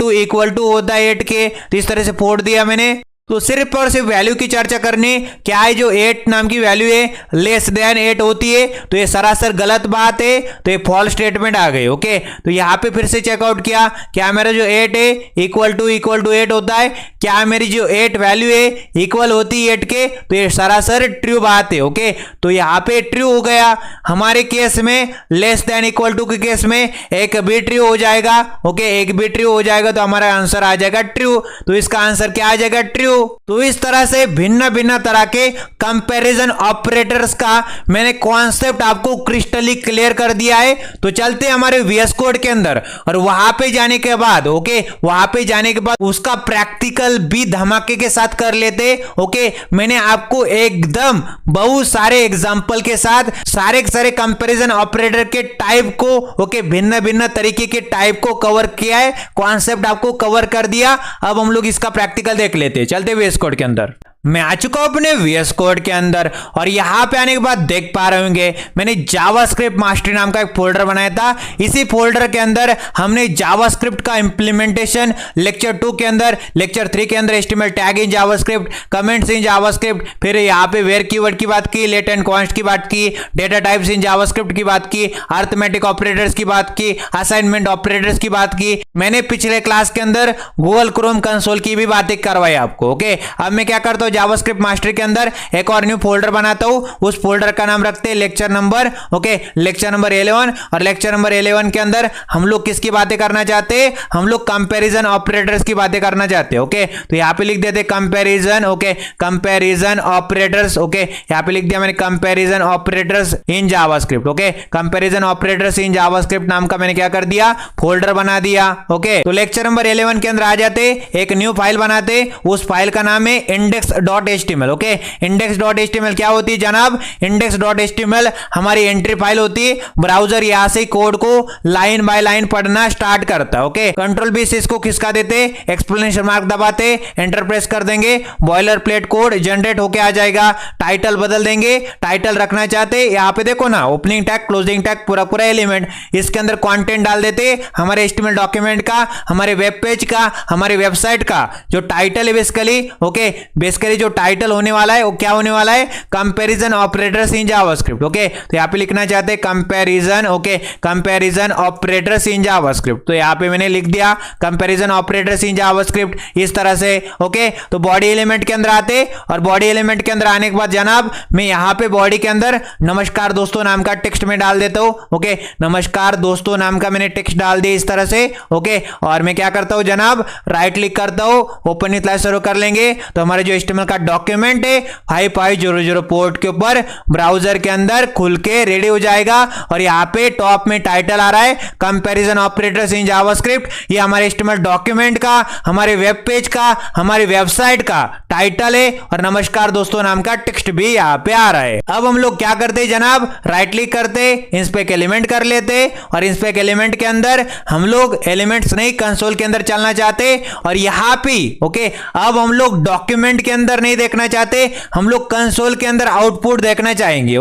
टू होता है 8 के, तो इस तरह से फोड़ दिया मैंने। तो सिर्फ और सिर्फ वैल्यू की चर्चा करनी, क्या है जो 8 नाम की वैल्यू है लेस देन 8 होती है, तो ये सरासर गलत बात है, तो ये फॉल्स स्टेटमेंट आ गई। ओके, तो यहाँ पे फिर से चेकआउट किया, क्या मेरा जो 8 है इक्वल टू 8 होता है, क्या मेरी जो 8 वैल्यू है इक्वल होती है 8 के, तो ये सरासर ट्रू बात है। ओके, तो यहाँ पे ट्रू हो गया। हमारे केस में लेस देन इक्वल टू के केस में एक भी ट्रू हो जाएगा। ओके, एक भी ट्रू हो जाएगा तो हमारा आंसर आ जाएगा ट्रू। तो इसका आंसर क्या आ जाएगा? ट्रू। तो इस तरह से भिन्न भिन्न तरह के कंपैरिजन ऑपरेटर्स का मैंने कॉन्सेप्ट आपको क्रिस्टली क्लियर कर दिया है। तो चलते हैं हमारे VS कोड के अंदर, और वहां पे जाने के बाद वहां पे जाने के बाद उसका प्रैक्टिकल भी धमाके के साथ कर लेते। ओके, मैंने आपको एकदम बहुत सारे एग्जांपल के साथ सारे कंपैरिजन ऑपरेटर के टाइप को भिन्न भिन्न तरीके के टाइप को कवर किया है, कॉन्सेप्ट आपको कवर कर दिया। अब हम लोग इसका प्रैक्टिकल देख लेते हैं। चलते VS कोड के अंदर। मैं आ चुका हूं अपने VS कोड के अंदर, और यहां पे आने के बाद देख पा रहे होंगे मैंने जावास्क्रिप्ट मास्टरी नाम का एक फोल्डर बनाया था। इसी फोल्डर के अंदर हमने जावास्क्रिप्ट का इंप्लीमेंटेशन लेक्चर 2 के अंदर, लेक्चर 3 के अंदर HTML tag in JavaScript, comments in JavaScript, फिर यहां पे वेयर कीवर्ड की बात की, लेट एंड कॉन्स्ट की बात की, डेटा टाइप्स इन जावास्क्रिप्ट की बात की, अरिथमेटिक ऑपरेटर्स की बात की, असाइनमेंट ऑपरेटर्स की बात की। मैंने पिछले क्लास के अंदर गूगल क्रोम कंसोल की भी बातें करवाई आपको। ओके, अब मैं क्या करता हूं, जावास्क्रिप्ट मास्टरी के अंदर एक और न्यू फोल्डर बनाता हूं। उस फोल्डर का नाम रखते हैं लेक्चर नंबर। लेक्चर नंबर 11, और लेक्चर नंबर 11 के अंदर हम लोग किसकी बातें करना चाहते हैं? हम लोग कंपैरिजन ऑपरेटर्स की बातें करना चाहते हैं। ओके, तो यहां पे लिख देते कंपैरिजन। Comparison operators. यहां पे लिख दिया मैंने comparison operators in JavaScript. Comparison operators in JavaScript नाम का मैंने क्या कर दिया? फोल्डर बना दिया। ओके, तो लेक्चर नंबर 11 के अंदर आ जाते, एक न्यू फाइल बनाते। उस फाइल का नाम है index.html। index.html क्या होती है जनाब? index.html हमारी एंट्री फाइल होती है। ब्राउजर यहां से कोड को लाइन बाय लाइन पढ़ना स्टार्ट करता है। ओके, कंट्रोल बी से इसको खिसका देते, एक्सक्लेमेशन मार्क दबाते, एंटर प्रेस कर देंगे, बॉयलर प्लेट कोड जनरेट होके आ जाएगा। टाइटल बदल देंगे, टाइटल रखना चाहते यहां पे देखो ना, ओपनिंग टैग, क्लोजिंग टैग, पूरा एलिमेंट। इसके अंदर कंटेंट डाल देते हमारे HTML डॉक्यूमेंट का, हमारे वेब पेज का, हमारे वेबसाइट का जो टाइटल है बेसिकली जो टाइटल होने वाला है वो क्या होने वाला है? Comparison operators in JavaScript. तो यहां पे लिखना चाहते हैं comparison. Comparison operators in JavaScript. तो यहां पे मैंने लिख दिया कंपैरिजन ऑपरेटर्स इन जावास्क्रिप्ट इस तरह से। तो बॉडी एलिमेंट के अंदर आते, और बॉडी एलिमेंट के अंदर आने के बाद जनाब मैं यहां पे बॉडी के अंदर नमस्कार दोस्तों नाम का टेक्स्ट में डाल देता हूं। नमस्कार दोस्तों नाम का मैंने टेक्स्ट डाल दिया इस तरह से। और मैं क्या करता हूं जनाब, राइट क्लिक करता हूं, ओपन विथ स्लाइड शुरू कर लेंगे। तो हमारे जो HTML का डॉक्यूमेंट है 5500 पोर्ट के ऊपर ब्राउजर के अंदर खुल के रेडी हो जाएगा। और यहां पे टॉप में टाइटल आ रहा है कंपैरिजन ऑपरेटर्स इन जावास्क्रिप्ट। ये हमारे HTML डॉक्यूमेंट का, हमारे वेब पेज का, हमारी वेबसाइट का टाइटल है, और नमस्कार दोस्तों नाम का टेक्स्ट भी यहां पे आ रहा है। अब हम लोग क्या करते हैं जनाब, राइट क्लिक करते, इंस्पेक्ट एलिमेंट कर लेते, और इंस्पेक्ट एलिमेंट के अंदर हम लोग एलिमेंट्स नहीं कंसोल के अंदर चलना चाहते, और यहां पे अब हम लोग डॉक्यूमेंट के अंदर नहीं देखना चाहते, हम लोग कंसोल के अंदर आउटपुट देखना चाहेंगे।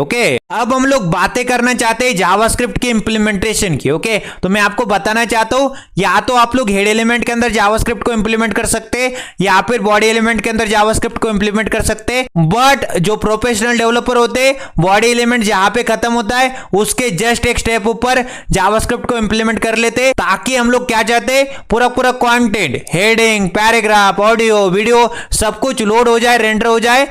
अब हम लोग बातें करना चाहते हैं जावास्क्रिप्ट की इंप्लीमेंटेशन की। तो मैं आपको बताना चाहता हूं, या तो आप लोग हेड एलिमेंट के अंदर जावास्क्रिप्ट को इंप्लीमेंट कर सकते हैं, या फिर बॉडी एलिमेंट के अंदर जावास्क्रिप्ट को इंप्लीमेंट कर सकते हैं। बट जो प्रोफेशनल डेवलपर होते हैं, बॉडी एलिमेंट जहां पे खत्म होता है उसके जस्ट एक स्टेप ऊपर जावास्क्रिप्ट को इंप्लीमेंट कर लेते, ताकि हम लोग क्या चाहते हैं, पूरा content, heading, paragraph, audio, video सब कुछ लोड हो जाए, रेंडर हो जाए।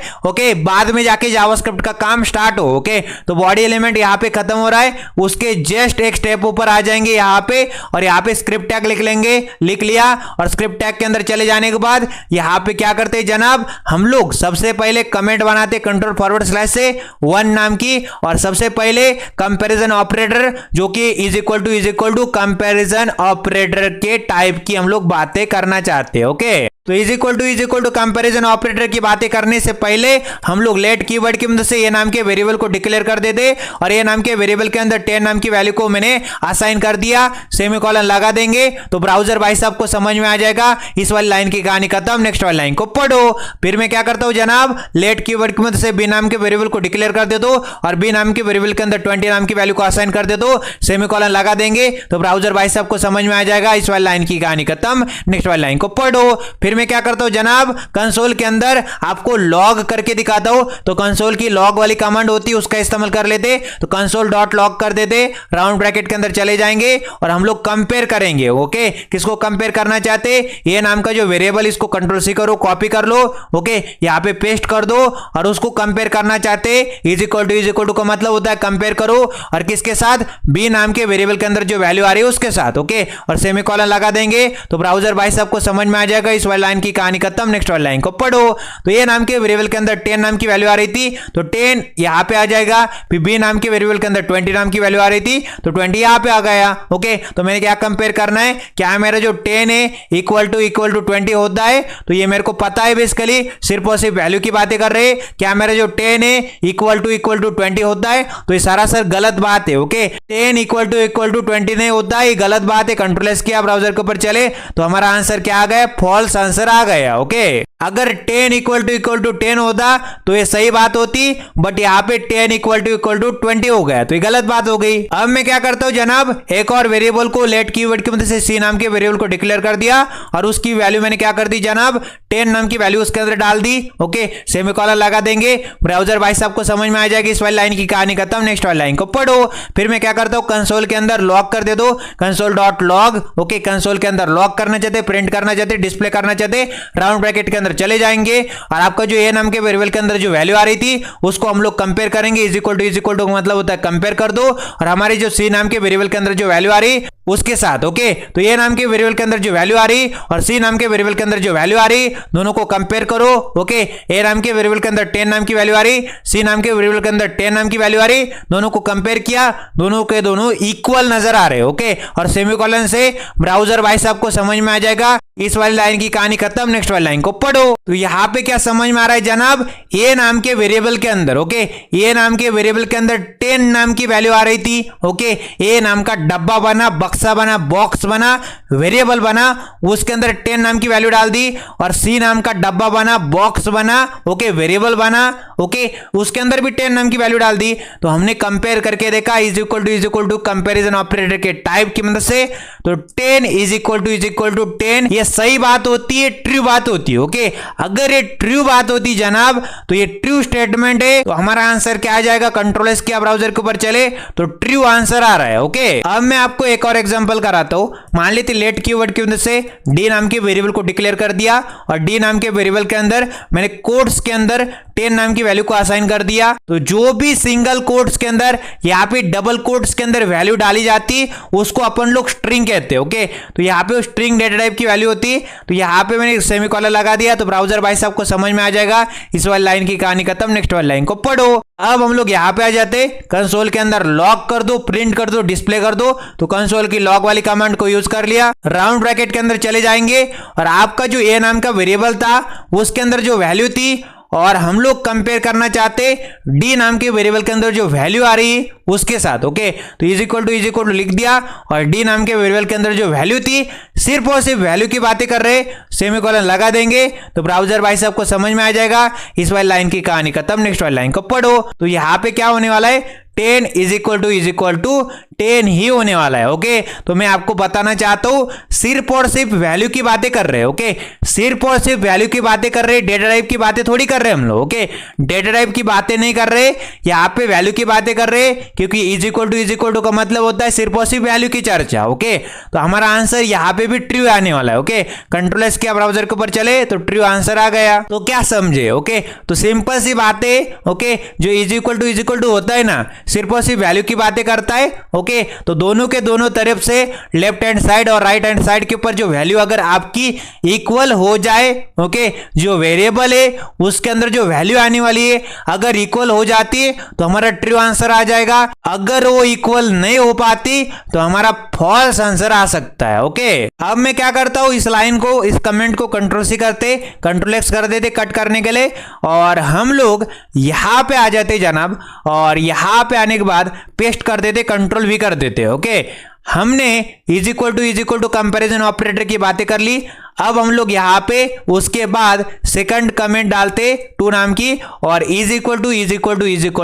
बाद में जाके जावास्क्रिप्ट का काम स्टार्ट हो। तो बॉडी एलिमेंट यहां पे खत्म हो रहा है, उसके जस्ट एक स्टेप ऊपर आ जाएंगे यहां पे, और यहां पे स्क्रिप्ट टैग लिख लेंगे, लिख लिया, और स्क्रिप्ट टैग के अंदर चले जाने के बाद यहां पे क्या करते हैं जनाब, हम लोग सबसे पहले कमेंट बनाते कंट्रोल फॉरवर्ड स्लैश से 1 नाम की, और सबसे पहले कंपैरिजन ऑपरेटर जो कि is equal to comparison operator के टाइप की हम लोग बातें करना चाहते हैं। तो is equal to comparison operator की बातें करने से पहले हम लोग लेट कीवर्ड की मदद से ये नाम के वेरिएबल को डिक्लेयर कर देते, और ये नाम के वेरिएबल के अंदर 10 नाम की वैल्यू को मैंने असाइन कर दिया, सेमीकोलन लगा देंगे। तो ब्राउजर भाई साहब को समझ में आ जाएगा, इस वाली लाइन की कहानी खत्म, नेक्स्ट वाली लाइन को पढ़ो। फिर मैं क्या करता हूं जनाब, लेट कीवर्ड की मदद से बी नाम के वेरिएबल को डिक्लेयर कर देता हूं, और बी नाम के वेरिएबल के अंदर 20 नाम की वैल्यू को असाइन कर देता हूं, सेमीकोलन लगा देंगे। तो ब्राउजर भाई साहब को समझ में आ जाएगा, इस वाली लाइन की कहानी खत्म, नेक्स्ट वाली लाइन को पढ़ो। फिर मैं क्या करता हूं जनाब, कंसोल के अंदर आपको लॉग करके दिखाता हूं। तो कंसोल की लॉग वाली कमांड होती है, उसका इस्तेमाल कर लेते। तो कंसोल डॉट लॉग कर देते, राउंड ब्रैकेट के अंदर चले जाएंगे और हम लोग कंपेयर करेंगे। ओके, किसको कंपेयर करना चाहते, ये नाम का जो वेरिएबल, इसको कंट्रोल सी करो, कॉपी कर लो। ओके, यहां पे पेस्ट कर दो और उसको कंपेयर करना चाहते। इज इक्वल टू का मतलब होता है कंपेयर करो, और किसके साथ, बी नाम के वेरिएबल के अंदर जो वैल्यू आ रही है उसके साथ। ओके, और सेमीकोलन लगा देंगे। तो ब्राउजर भाई साहब को समझ में आ जाएगा, इस वाली लाइन की कहानी खत्म, नेक्स्ट वाली लाइन को पढ़ो। तो ये नाम के वेरिएबल के अंदर 10 नाम की वैल्यू आ रही थी, तो 10 यहां पे आ जाएगा। फिर बी नाम के वेरिएबल के अंदर 20 नाम की वैल्यू आ रही थी, तो 20 यहां पे आ गया। ओके, तो मैंने क्या कंपेयर करना है, क्या मेरा जो 10 है इक्वल टू 20 होता है, तो ये मेरे को पता है। बेसिकली सिर्फ और सिर्फ वैल्यू की बातें कर रहे हैं। क्या मेरा जो 10 है इक्वल टू 20 होता है, तो ये सरासर गलत बात है। ओके, 10 इक्वल टू 20 नहीं होता, ये गलत बात है। कंट्रोल एस किया, ब्राउजर के ऊपर चले, तो हमारा आंसर क्या आ गया, फॉल्स आंसर आ गया। ओके, अगर 10 इक्वल टू 10 होता तो ये सही बात होती, बट यहाँ पे 10 इक्वल टू 20 हो गया, तो ये गलत बात हो गई। अब मैं क्या करता हूं जनाब, एक और वेरिएबल को लेट कीवर्ड की मदद से सी नाम के वेरिएबल को डिक्लेयर कर दिया, और उसकी वैल्यू मैंने क्या कर दी जनाब, 10 नाम की वैल्यू उसके अंदर डाल दी। ओके, सेमीकोलन लगा देंगे। ब्राउजर भाई साहब को समझ में आ जाएगी, इस वाली लाइन की कहानी खत्म, नेक्स्ट वाली लाइन को पढ़ो। फिर मैं क्या करता हूं, कंसोल के अंदर लॉग कर दे दो, console dot log. Okay, console के अंदर लॉग करना चाहते, प्रिंट करना चाहते, डिस्प्ले करना चाहते, राउंड ब्रैकेट के अंदर चले जाएंगे, और आपका जो ए नाम के वेरिएबल के अंदर जो वैल्यू आ रही थी उसको हम लोग कंपेयर करेंगे। इज इक्वल टू मतलब होता है कंपेयर कर दो, और हमारे जो सी नाम के वेरिएबल के अंदर जो वैल्यू आ रही उसके साथ। ओके, तो ए नाम के वेरिएबल के अंदर जो वैल्यू आ रही और सी नाम के वेरिएबल के अंदर जो वैल्यू आ रही, दोनों को कंपेयर करो। ओके, ए नाम के वेरिएबल के अंदर 10 नाम की वैल्यू आ रही, सी नाम के वेरिएबल के अंदर 10 नाम की वैल्यू आ रही, दोनों को कंपेयर किया, दोनों के दोनों इक्वल नजर आ रहे। ओके, और सेमीकोलन से ब्राउजर भाई साहब को समझ में आ जाएगा, इस वाली लाइन की कहानी खत्म, नेक्स्ट वाली लाइन को पढ़ो। तो यहां पे क्या समझ में आ रहा है जनाब, ए नाम के वेरिएबल के अंदर, ओके, ए नाम के वेरिएबल के अंदर 10 नाम की वैल्यू आ रही थी। ओके, ए नाम का डब्बा बना, बक्सा बना, बॉक्स बना, वेरिएबल बना, उसके अंदर 10 नाम की वैल्यू डाल दी, और सी नाम का डब्बा बना, बॉक्स बना, ओके, वेरिएबल बना, ओके, उसके अंदर भी 10 नाम की वैल्यू डाल दी। तो हमने कंपेयर करके देखा, is equal to comparison operator के टाइप की मदद से, तो 10 इज इक्वल टू 10 ये सही बात होती है, ट्रू बात होती है। ओके, अगर ये ट्रू बात होती जनाब, तो ये ट्रू स्टेटमेंट है, तो हमारा आंसर क्या आ जाएगा, कंट्रोल एस किया, ब्राउजर के ऊपर चले, तो ट्रू आंसर आ रहा है। ओके, अब मैं आपको एक और एग्जांपल कराता हूं। मान लेते लेट कीवर्ड की मदद से डी नाम के वेरिएबल को डिक्लेयर कर दिया, और डी नाम के वेरिएबल के अंदर मैंने कोट्स के अंदर 10 नाम की वैल्यू को असाइन कर दिया। तो जो भी सिंगल कोट्स के अंदर, यहाँ पे डबल कोट्स के अंदर वैल्यू डाली जाती, उसको अपन लोग स्ट्रिंग कहते हैं। ओके, तो यहाँ पे स्ट्रिंग डेटा टाइप की वैल्यू होती, तो यहाँ पे मैंने सेमीकोलन लगा दिया, तो ब्राउजर भाई साहब को समझ में आ जाएगा, इस वाली लाइन की कहानी खत्म, नेक्स्ट वाली लाइन को पढ़ो। अब हम लोग यहाँ पे आ जाते, कंसोल के अंदर लॉग कर दो, प्रिंट कर दो, डिस्प्ले कर दो। तो कंसोल की लॉग वाली कमांड को यूज कर लिया, राउंड ब्रैकेट के अंदर चले जाएंगे, और आपका जो ए नाम का वेरिएबल था उसके अंदर जो वैल्यू थी, और हम लोग कंपेयर करना चाहते डी नाम के वेरिएबल के अंदर जो वैल्यू आ रही उसके साथ। ओके, तो इज इक्वल टू लिख दिया, और डी नाम के वेरिएबल के अंदर जो वैल्यू थी, सिर्फ और सिर्फ वैल्यू की बातें कर रहे, सेमीकोलन लगा देंगे, तो ब्राउजर भाई साहब को समझ में आ जाएगा, इस वाली लाइन की कहानी खत्म, नेक्स्ट वाली लाइन को पढ़ो। तो यहां पे क्या होने वाला है, 10 इज इक्वल टू 10 ही होने वाला है। ओके, तो मैं आपको बताना चाहता हूं, सिर्फ और सिर्फ वैल्यू की बातें कर रहे हैं। ओके, सिर्फ और सिर्फ वैल्यू की बातें कर रहे, डेटा टाइप की बातें थोड़ी कर रहे हम लोग। ओके, डेटा टाइप की बातें नहीं कर रहे, यहाँ पे वैल्यू की बातें कर रहे, क्योंकि इज इक्वल टू का मतलब होता है सिर्फ और सिर्फ वैल्यू की चर्चा। ओके, तो हमारा आंसर यहाँ पे भी ट्रू आने वाला है। ओके, कंट्रोल एस किया, ब्राउजर के ऊपर चले, तो ट्रू आंसर आ गया। तो क्या समझे, ओके, तो सिंपल सी बातें। ओके, जो इज इक्वल टू होता है ना, सिर्फ और सिर्फ वैल्यू की बातें करता है। ओके, तो दोनों के दोनों तरफ से लेफ्ट हैंड साइड और राइट हैंड साइड के ऊपर जो वैल्यू अगर आपकी इक्वल हो जाए, ओके, जो वेरिएबल है उसके अंदर जो वैल्यू आने वाली है अगर इक्वल हो जाती है तो हमारा ट्रू आंसर आ जाएगा। अगर वो इक्वल नहीं हो पाती तो हमारा फॉल्स आंसर आ सकता है। ओके, अब मैं क्या करता हूं, इस लाइन को, इस कमेंट को कंट्रोल सी करते, कंट्रोल एक्स कर देते कट करने के लिए, और हम लोग यहां पे आ जाते जनाब, और यहां पे आने के बाद पेस्ट कर देते, कंट्रोल भी कर देते। ओके, हमने is equal to comparison operator की बातें कर ली। अब हम लोग यहाँ पे उसके बाद सेकंड कमेंट डालते टू नाम की और is equal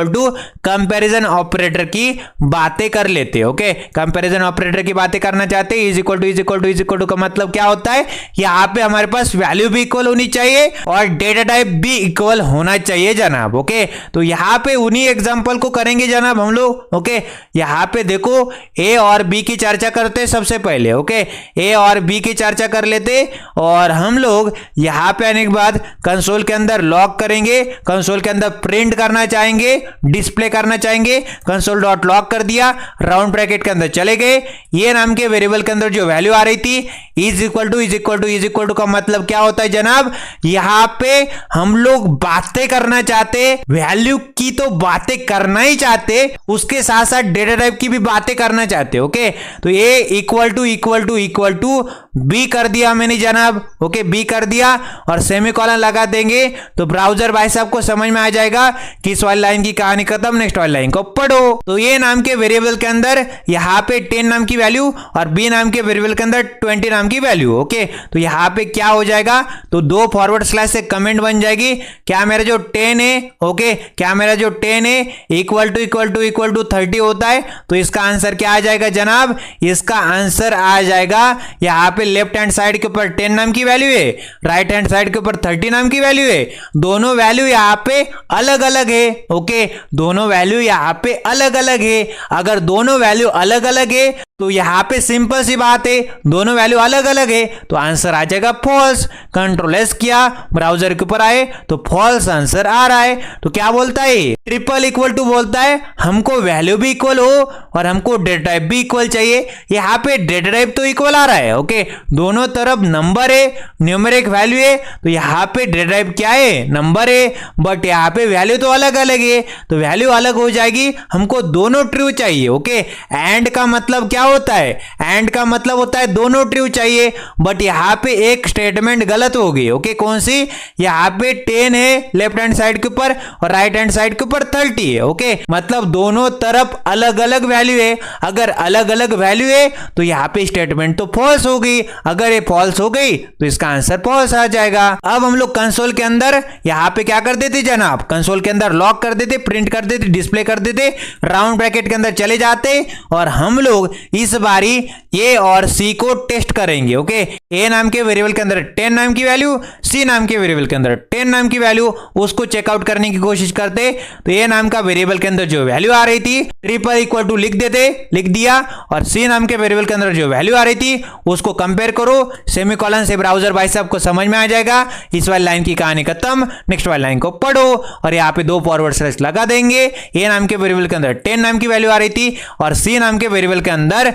to comparison operator की बातें कर लेते। ओके, कंपैरिजन ऑपरेटर की बातें करना चाहते हैं। इज इक्वल टू का मतलब क्या होता है, यहाँ पे हमारे पास वैल्यू भी इक्वल होनी चाहिए और डेटा टाइप भी इक्वल होना चाहिए जनाब। ओके, तो यहाँ पे उन्हीं एग्जांपल को करेंगे जनाब हम लोग। ओके, यहाँ पे देखो ए और बी की चर्चा करते हैं सबसे पहले। ओके, ए और बी की चर्चा कर लेते और हम लोग यहाँ पे आने के बाद कंसोल के अंदर लॉग करेंगे, कंसोल के अंदर प्रिंट करना चाहेंगे, डिस्प्ले करना चाहेंगे, कंसोल डॉट लॉग कर दिया, राउंड ब्रैकेट के अंदर चले गए। ये नाम के वेरिएबल के अंदर जो वैल्यू आ रही थी इज इक्वल टू का मतलब क्या होता है जनाब, यहाँ पे हम लोग बातें करना चाहते, वैल्यू की तो बातें करना ही चाहते, उसके साथ साथ डेटा टाइप की भी बातें करना चाहते। ओके, तो ये इक्वल टू बी कर दिया मैंने जनाब। ओके, बी कर दिया और सेमीकोलन लगा देंगे तो ब्राउजर भाई साहब को समझ में आ जाएगा कि इस वाली लाइन की कहानी खत्म, नेक्स्ट वाली लाइन को पढ़ो। तो ये नाम के वेरिएबल के अंदर यहाँ पे 10 नाम की वैल्यू और बी नाम के वेरिएबल के अंदर 20 नाम की वैल्यू। ओके, तो यहाँ पे क्या हो जाएगा, तो दो फॉरवर्ड स्लैश से कमेंट बन जाएगी, क्या मेरा जो 10 है, ओके, क्या मेरा जो 10 है इक्वल टू 30 होता है, तो इसका आंसर क्या आ जाएगा जनाब, इसका आंसर आ जाएगा यहाँ पे लेफ्ट हैंड साइड के ऊपर 10 नाम की वैल्यू है, राइट हैंड साइड के ऊपर 30 नाम की वैल्यू है, दोनों वैल्यू यहाँ पे अलग अलग है। ओके, दोनों वैल्यू यहाँ पे अलग अलग है। अगर दोनों वैल्यू अलग अलग है तो यहाँ पे सिंपल सी बात है, दोनों वैल्यू अलग अलग है तो आंसर आ जाएगा फॉल्स। कंट्रोल एस किया, ब्राउजर के ऊपर आए तो फॉल्स आंसर आ रहा है। तो क्या बोलता है, ट्रिपल इक्वल टू बोलता है हमको वैल्यू भी इक्वल हो और हमको डेटा टाइप भी इक्वल चाहिए। यहाँ पे डेटा टाइप तो इक्वल आ रहा है। ओके, दोनों तरफ नंबर है, न्यूमेरिक वैल्यू है, तो यहाँ पे डेटा टाइप क्या है, नंबर है, बट यहाँ पे वैल्यू तो अलग अलग है, तो वैल्यू अलग हो जाएगी, हमको दोनों ट्रू चाहिए। ओके, एंड का मतलब क्या होता है, एंड का मतलब होता है दोनों ट्रू चाहिए, बट यहाँ पे एक स्टेटमेंट गलत हो गई। ओके, कौन सी, यहाँ पे 10 है लेफ्ट हैंड साइड के ऊपर और राइट हैंड साइड के ऊपर 30 है। ओके, मतलब दोनों तरफ अलग अलग वैल्यू है। अगर अलग अलग वैल्यू है तो यहाँ पे स्टेटमेंट तो फॉल्स हो गई, अगर ये फॉल्स हो गई तो इसका आंसर फॉल्स आ जाएगा। अब हम लोग कंसोल के अंदर यहाँ पे क्या कर देते जनाब, कंसोल के अंदर लॉक कर देते, प्रिंट कर देते, डिस्प्ले कर देते, राउंड ब्रैकेट के अंदर चले जाते और हम लोग इस बारी ए और सी को टेस्ट करेंगे। ओके, ए नाम के वेरिएबल के अंदर 10 नाम की वैल्यू, सी नाम के वेरिएबल के अंदर 10 नाम की वैल्यू, उसको चेकआउट करने की कोशिश करते तो ए नाम का वेरिएबल के अंदर जो वैल्यू आ रही थी ट्रिपल इक्वल टू लिख देते, लिख दिया, और सी नाम के वेरिएबल के अंदर जो वैल्यू आ रही थी उसको कंपेयर करो, सेमीकोलन से ब्राउजर भाई साहब को समझ में आ जाएगा इस वाली लाइन की कहानी खत्म, नेक्स्ट वाली लाइन को पढ़ो। और यहाँ पे दो फॉरवर्ड स्लैश लगा देंगे, ए नाम के वेरिएबल के अंदर 10 नाम की वैल्यू आ रही थी और सी नाम के वेरिएबल के अंदर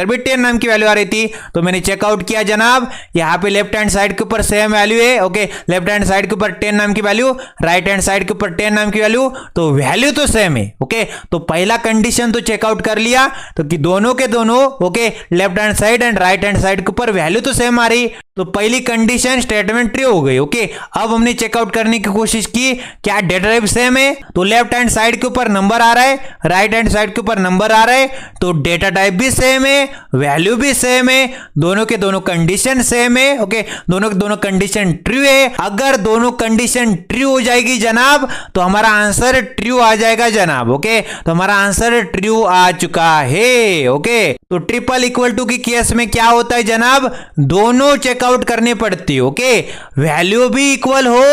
भी 10 नाम की वैल्यू आ रही थी, तो मैंने चेकआउट किया जनाब, यहाँ पे लेफ्ट हैंड साइड के ऊपर सेम वैल्यू है। ओके, लेफ्ट हैंड साइड के ऊपर 10 नाम की वैल्यू, राइट हैंड साइड के ऊपर 10 नाम की वैल्यू, तो वैल्यू तो सेम है। ओके, तो पहला कंडीशन तो चेकआउट कर लिया, तो कि दोनों के दोनों okay left hand side and right hand side के ऊपर वैल्यू तो सेम आ रही, तो पहली कंडीशन स्टेटमेंट ट्रू हो गई। ओके, अब हमने चेकआउट करने की कोशिश की क्या डेटा टाइप सेम है, तो लेफ्ट हैंड साइड के ऊपर नंबर आ रहा है, राइट हैंड साइड के ऊपर नंबर आ रहा है, तो डेटा टाइप भी सेम है, वैल्यू भी सेम है, दोनों के दोनों कंडीशन सेम है। ओके, दोनों के दोनों कंडीशन ट्रू है। अगर दोनों कंडीशन ट्रू हो जाएगी जनाब तो हमारा आंसर ट्रू आ जाएगा जनाब। ओके, तो हमारा आंसर ट्रू आ चुका है। ओके, तो ट्रिपल इक्वल टू की केस में क्या होता है जनाब, दोनों चेकआउट करनी पड़ती है। ओके, वैल्यू भी इक्वल हो,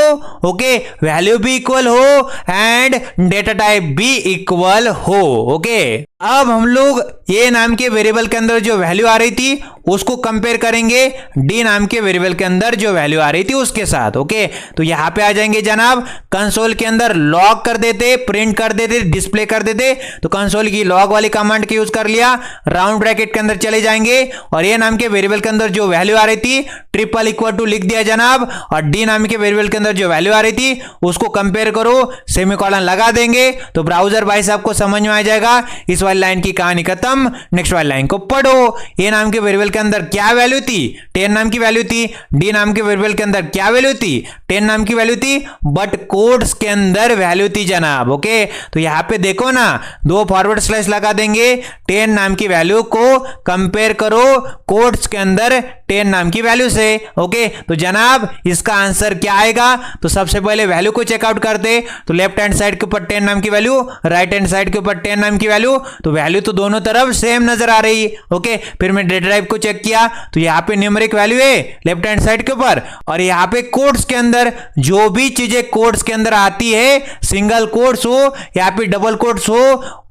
ओके, वैल्यू भी इक्वल हो एंड डेटा टाइप भी इक्वल हो। ओके, अब हम लोग ए नाम के वेरिएबल के अंदर जो वैल्यू आ रही थी उसको कंपेयर करेंगे डी नाम के वेरिएबल के अंदर जो वैल्यू आ रही थी उसके साथ। ओके, तो यहां पे आ जाएंगे जनाब, कंसोल के अंदर लॉग कर देते, प्रिंट कर देते, डिस्प्ले कर देते, तो कंसोल की लॉग वाली कमांड का यूज कर लिया, राउंड ब्रैकेट के अंदर चले जाएंगे और ए नाम के वेरिएबल के अंदर जो वैल्यू आ रही थी ट्रिपल इक्वल टू लिख दिया जनाब, और डी नाम के वेरिएबल के अंदर जो वैल्यू आ रही थी उसको कंपेयर करो, सेमीकोलन लगा देंगे, तो ब्राउजर भाई साहब को समझ में आ जाएगा इस वाली लाइन की कहानी खत्म, नेक्स्ट वाली लाइन को पढ़ो। ए नाम के वेरिएबल के अंदर क्या वैल्यू थी, 10 नाम की वैल्यू थी। डी नाम के वेरिएबल के अंदर क्या वैल्यू थी, 10 नाम की वैल्यू थी, बट कोट्स के अंदर वैल्यू थी जनाब। ओके, तो यहां पे देखो ना, दो फॉरवर्ड स्लैश लगा देंगे, 10 नाम की वैल्यू को कंपेयर करो कोट्स के अंदर 10 नाम की वैल्यू से। ओके, तो जनाब इसका आंसर क्या आएगा, तो सबसे पहले वैल्यू को चेकआउट करते, तो लेफ्ट हैंड साइड के ऊपर 10 नाम की वैल्यू, राइट हैंड साइड के ऊपर 10 नाम की वैल्यू, तो वैल्यू तो दोनों तरफ सेम नजर आ रही। ओके, फिर मैं डेटा टाइप को चेक किया, तो यहाँ पे न्यूमेरिक वैल्यू है लेफ्ट हैंड साइड के ऊपर, और यहाँ पे कोट्स के अंदर जो भी चीजें कोट्स के अंदर आती है, सिंगल कोट्स हो या फिर डबल कोट्स हो,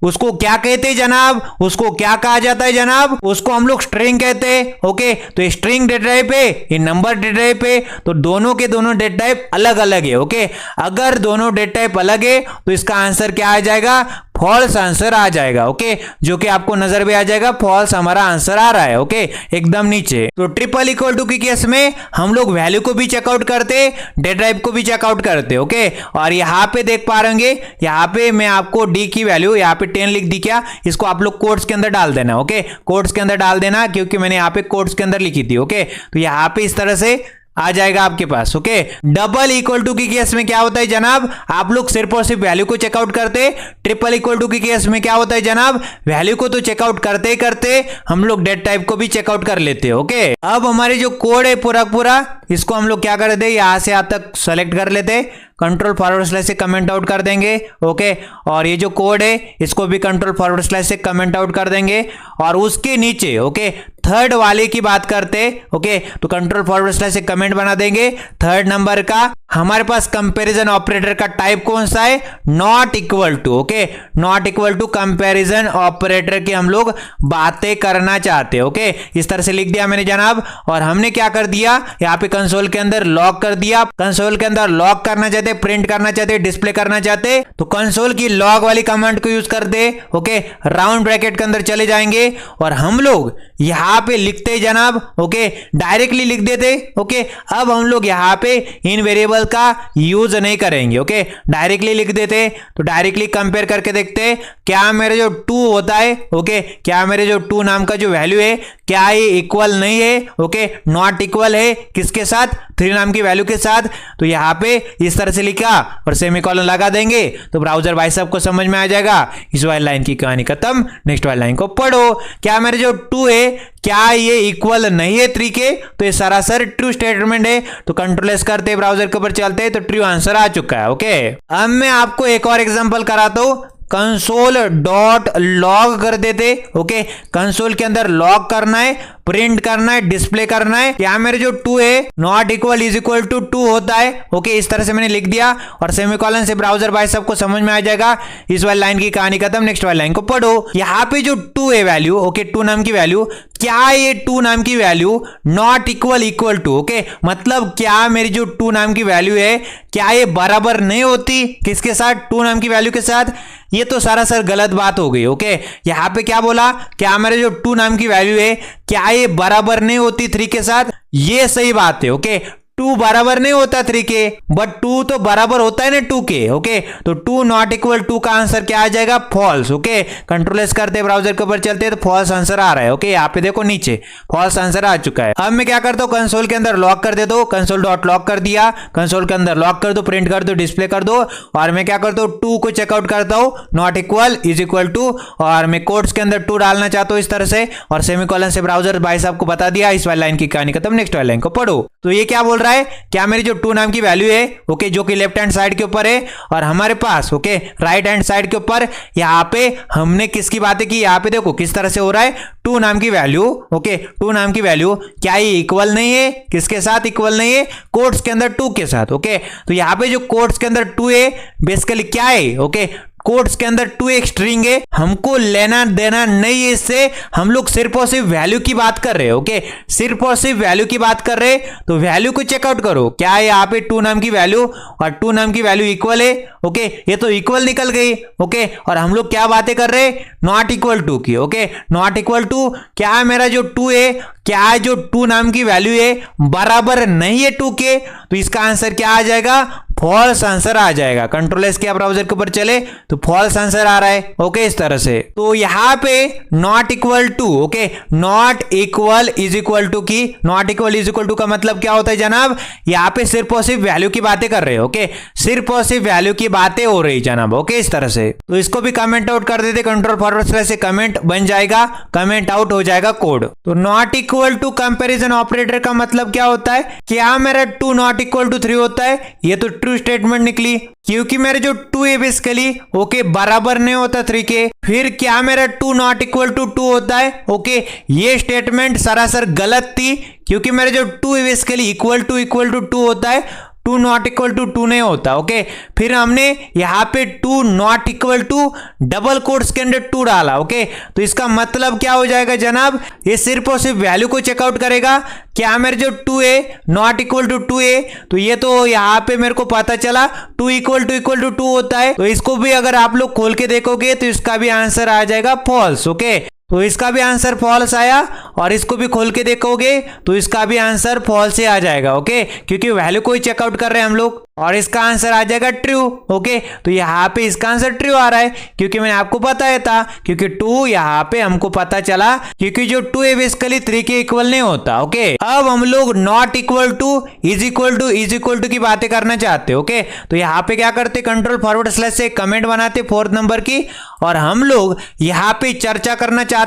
उसको क्या कहते हैं जनाब, उसको क्या कहा जाता है जनाब, उसको हम लोग स्ट्रिंग कहते हैं। ओके, तो स्ट्रिंग डेटा टाइप है, ये नंबर डेटा टाइप है, तो दोनों के दोनों डेटा टाइप अलग अलग है। ओके, अगर दोनों डेटा टाइप अलग है तो इसका आंसर क्या आ जाएगा, फॉल्स आंसर आ जाएगा। ओके, जो कि आपको नजर भी आ जाएगा, फॉल्स हमारा आंसर आ रहा है। ओके, एकदम नीचे। तो ट्रिपल इक्वल टू के केस में हम लोग वैल्यू को भी चेकआउट करते, डेटा टाइप को भी चेकआउट करते। ओके, और यहाँ पे देख पा रहे होंगे, यहाँ पे मैं आपको डी की वैल्यू यहाँ पे 10 लिख दी, क्या इसको आप लोग कोट्स के अंदर डाल देना। ओके, कोट्स के अंदर डाल देना, क्योंकि मैंने यहाँ पे कोट्स के अंदर लिखी थी। ओके, तो यहाँ पे इस तरह से आ जाएगा आपके पास। ओके, डबल इक्वल टू की केस में क्या होता है जनाब, आप लोग सिर्फ और सिर्फ वैल्यू को चेकआउट करते। ट्रिपल इक्वल टू की केस में क्या होता है जनाब, वैल्यू को तो चेकआउट करते ही करते हम लोग डेटा टाइप को भी चेकआउट कर लेते हैं। ओके, अब हमारे जो कोड है पूरा पूरा, इसको हम लोग क्या करते हैं, यहां से यहां तक सेलेक्ट कर लेते, कंट्रोल फॉरवर्ड स्लैश से कमेंट आउट कर देंगे। ओके, और ये जो कोड है इसको भी कंट्रोल फॉरवर्ड स्लैश से कमेंट आउट कर देंगे, और उसके नीचे ओके थर्ड वाले की बात करते। ओके, तो कंट्रोल फॉरवर्ड स्लैश से कमेंट बना देंगे थर्ड नंबर का। हमारे पास कंपैरिजन ऑपरेटर का टाइप कौन सा है, not equal to. Okay, not equal to comparison operator की हम लोग बातें करना चाहते हैं। ओके, इस तरह से लिख दिया मैंने जनाब, और हमने क्या कर दिया, यहाँ पे कंसोल के अंदर लॉक कर दिया। कंसोल के अंदर लॉक करना चाहते, प्रिंट करना चाहते, डिस्प्ले करना चाहते, तो कंसोल की लॉग वाली कमांड को यूज करते। ओके, राउंड ब्रैकेट के अंदर चले जाएंगे, और हम लोग यहां पे लिखते जनाब। ओके, डायरेक्टली लिख देते। ओके, अब हम लोग यहां पे इन वेरिएबल का यूज नहीं करेंगे। ओके, डायरेक्टली लिख देते, तो डायरेक्टली कंपेयर करके देखते क्या मेरे जो 2 होता है, ओके, क्या मेरे जो 2 नाम का जो वैल्यू है, क्या ये इक्वल नहीं है। ओके, नॉट इक्वल है किसके साथ, 3 नाम की वैल्यू के साथ। तो यहां पे इस तरह से लिखा और सेमीकोलन लगा देंगे, तो ब्राउजर भाई साहब को समझ में आ जाएगा, इस वाली लाइन की कहानी खत्म, नेक्स्ट वाली लाइन को पढ़ो। क्या मेरे जो 2 है, क्या ये इक्वल नहीं है 3 के, तो ये सरासर ट्रू स्टेटमेंट है। तो कंट्रोल एस करते, ब्राउजर के ऊपर चलते, तो ट्रू आंसर आ चुका है। ओके, अब मैं आपको एक और एग्जांपल कराता हूं, कंसोल डॉट लॉग कर देते। ओके, कंसोल के अंदर लॉग करना है, प्रिंट करना है, डिस्प्ले करना है, क्या मेरे जो 2 है not equal is equal to 2 होता है। ओके, इस तरह से मैंने लिख दिया, और सेमीकोलन से ब्राउजर भाई सबको समझ में आ जाएगा, इस वाली लाइन की कहानी खत्म, नेक्स्ट वाली लाइन को पढ़ो। यहाँ पे जो 2 है वैल्यू, ओके, 2 नाम की वैल्यू, क्या ये 2 नाम की value not equal equal to, okay, मतलब क्या मेरी जो 2 नाम की वैल्यू है, क्या ये बराबर नहीं होती किसके साथ, 2 नाम की वैल्यू के साथ। ये तो सरासर गलत बात हो गई। ओके, यहां पे क्या बोला, क्या मेरे जो 2 नाम की वैल्यू है, क्या ये बराबर नहीं होती 3 के साथ, ये सही बात है। ओके, 2 बराबर नहीं होता 3 के, बट 2 तो बराबर होता है ना 2 के। ओके, तो 2 नॉट इक्वल 2 का आंसर क्या आ जाएगा, फॉल्स। ओके, कंट्रोल एस करते, ब्राउजर के ऊपर चलते, तो फॉल्स आंसर आ रहा है। ओके, यहाँ पे देखो नीचे फॉल्स आंसर आ चुका है। अब मैं क्या करता हूँ, कंसोल के अंदर लॉक कर देता हूँ, कंसोल डॉट लॉक कर दिया, कंसोल के अंदर लॉक कर दो, प्रिंट कर दो, डिस्प्ले कर दो, और मैं क्या करता हूँ 2 को चेकआउट करता हूँ, not equal is equal to, और मैं कोट्स के अंदर 2 डालना चाहता हूँ इस तरह से, और सेमीकोलन से ब्राउजर भाई साहब को बता दिया, इस वाली लाइन की कहानी खत्म, नेक्स्ट वाली लाइन को पढ़ो। तो ये क्या बोल रहा है, क्या मेरी जो 2 नाम की वैल्यू है, ओके, जो कि लेफ्ट हैंड साइड के ऊपर है, और हमारे पास ओके राइट हैंड साइड के ऊपर यहां पे हमने किसकी बातें की, यहां पे देखो किस तरह से हो रहा है, 2 नाम की वैल्यू। ओके, 2 नाम की वैल्यू क्या ये इक्वल नहीं है, किसके साथ इक्वल नहीं है, कोट्स के अंदर 2 के साथ। ओके, तो यहां पे जो कोट्स के अंदर 2 है, बेसिकली क्या है, ओके, कोट्स के अंदर 2 एक स्ट्रिंग है, हमको लेना देना नहीं है इससे, हम लोग सिर्फ और सिर्फ वैल्यू की बात कर रहे हैं। ओके, सिर्फ और सिर्फ वैल्यू की बात कर रहे हैं, तो वैल्यू को चेकआउट करो, क्या है यहाँ पे 2 नाम की वैल्यू और 2 नाम की वैल्यू इक्वल है। ओके, ये तो इक्वल निकल गई। ओके, और हम लोग क्या बातें कर रहे हैं, नॉट इक्वल टू की। ओके, नॉट इक्वल टू, क्या मेरा जो 2 है, क्या जो 2 नाम की वैल्यू है बराबर नहीं है 2 के, तो इसका आंसर क्या आ जाएगा, फॉल्स आंसर आ जाएगा। कंट्रोल एस किया ब्राउजर के ऊपर चले तो फॉल्स आंसर आ रहा है। ओके, इस तरह से। तो यहाँ पे not equal to, okay, not equal is equal to की, not equal is equal to का मतलब क्या होता है जनाब, यहाँ पे सिर्फ और सिर्फ वैल्यू की बातें कर रहे हो। ओके, सिर्फ और सिर्फ वैल्यू की बातें हो रही जनाब। ओके, इस तरह से। तो इसको भी कमेंट आउट कर देते, कंट्रोल फॉरवर्ड स्लैश से कमेंट बन जाएगा, कमेंट आउट हो जाएगा कोड। तो not equal to comparison operator का मतलब क्या होता है, क्या मेरा 2 नॉट इक्वल टू 3 होता है, ये तो ट्रू स्टेटमेंट निकली, क्योंकि मेरे जो 2 है बेसिकली ओके बराबर नहीं होता 3 के। फिर क्या मेरा 2 नॉट इक्वल टू 2 होता है, ओके, ये स्टेटमेंट सरासर गलत थी, क्योंकि मेरे जो 2 है बेसिकली इक्वल टू 2 होता है, 2 नॉट इक्वल टू 2 नहीं होता। ओके, फिर हमने यहाँ पे 2 not equal to double quotes के अंदर 2 डाला। ओके, तो इसका मतलब क्या हो जाएगा जनाब, ये सिर्फ और सिर्फ वैल्यू को चेकआउट करेगा। क्या मेरे जो 2 है नॉट इक्वल टू 2 है, तो ये तो यहाँ पे मेरे को पता चला 2 इक्वल टू 2 होता है। तो इसको भी अगर आप लोग खोल के देखोगे तो इसका भी आंसर आ जाएगा फॉल्स। ओके, तो इसका भी आंसर फॉल्स आया, और इसको भी खोल के देखोगे तो इसका भी आंसर फॉल्स ही आ जाएगा। ओके, क्योंकि वैल्यू को ही चेकआउट कर रहे हैं हम लोग, और इसका आंसर आ जाएगा ट्रू। ओके, तो यहाँ पे इसका आंसर ट्रू आ रहा है, क्योंकि मैंने आपको बताया था, क्योंकि 2 यहाँ पे हमको पता चला, क्योंकि जो 2 है बेसिकली 3 के इक्वल नहीं होता। ओके, अब हम लोग not equal to is equal to की बातें करना चाहते हैं। ओके, तो यहाँ पे क्या करते, कंट्रोल फॉरवर्ड स्लैश से कमेंट बनाते 4th नंबर की, और हम लोग यहाँ पे चर्चा करना चाहते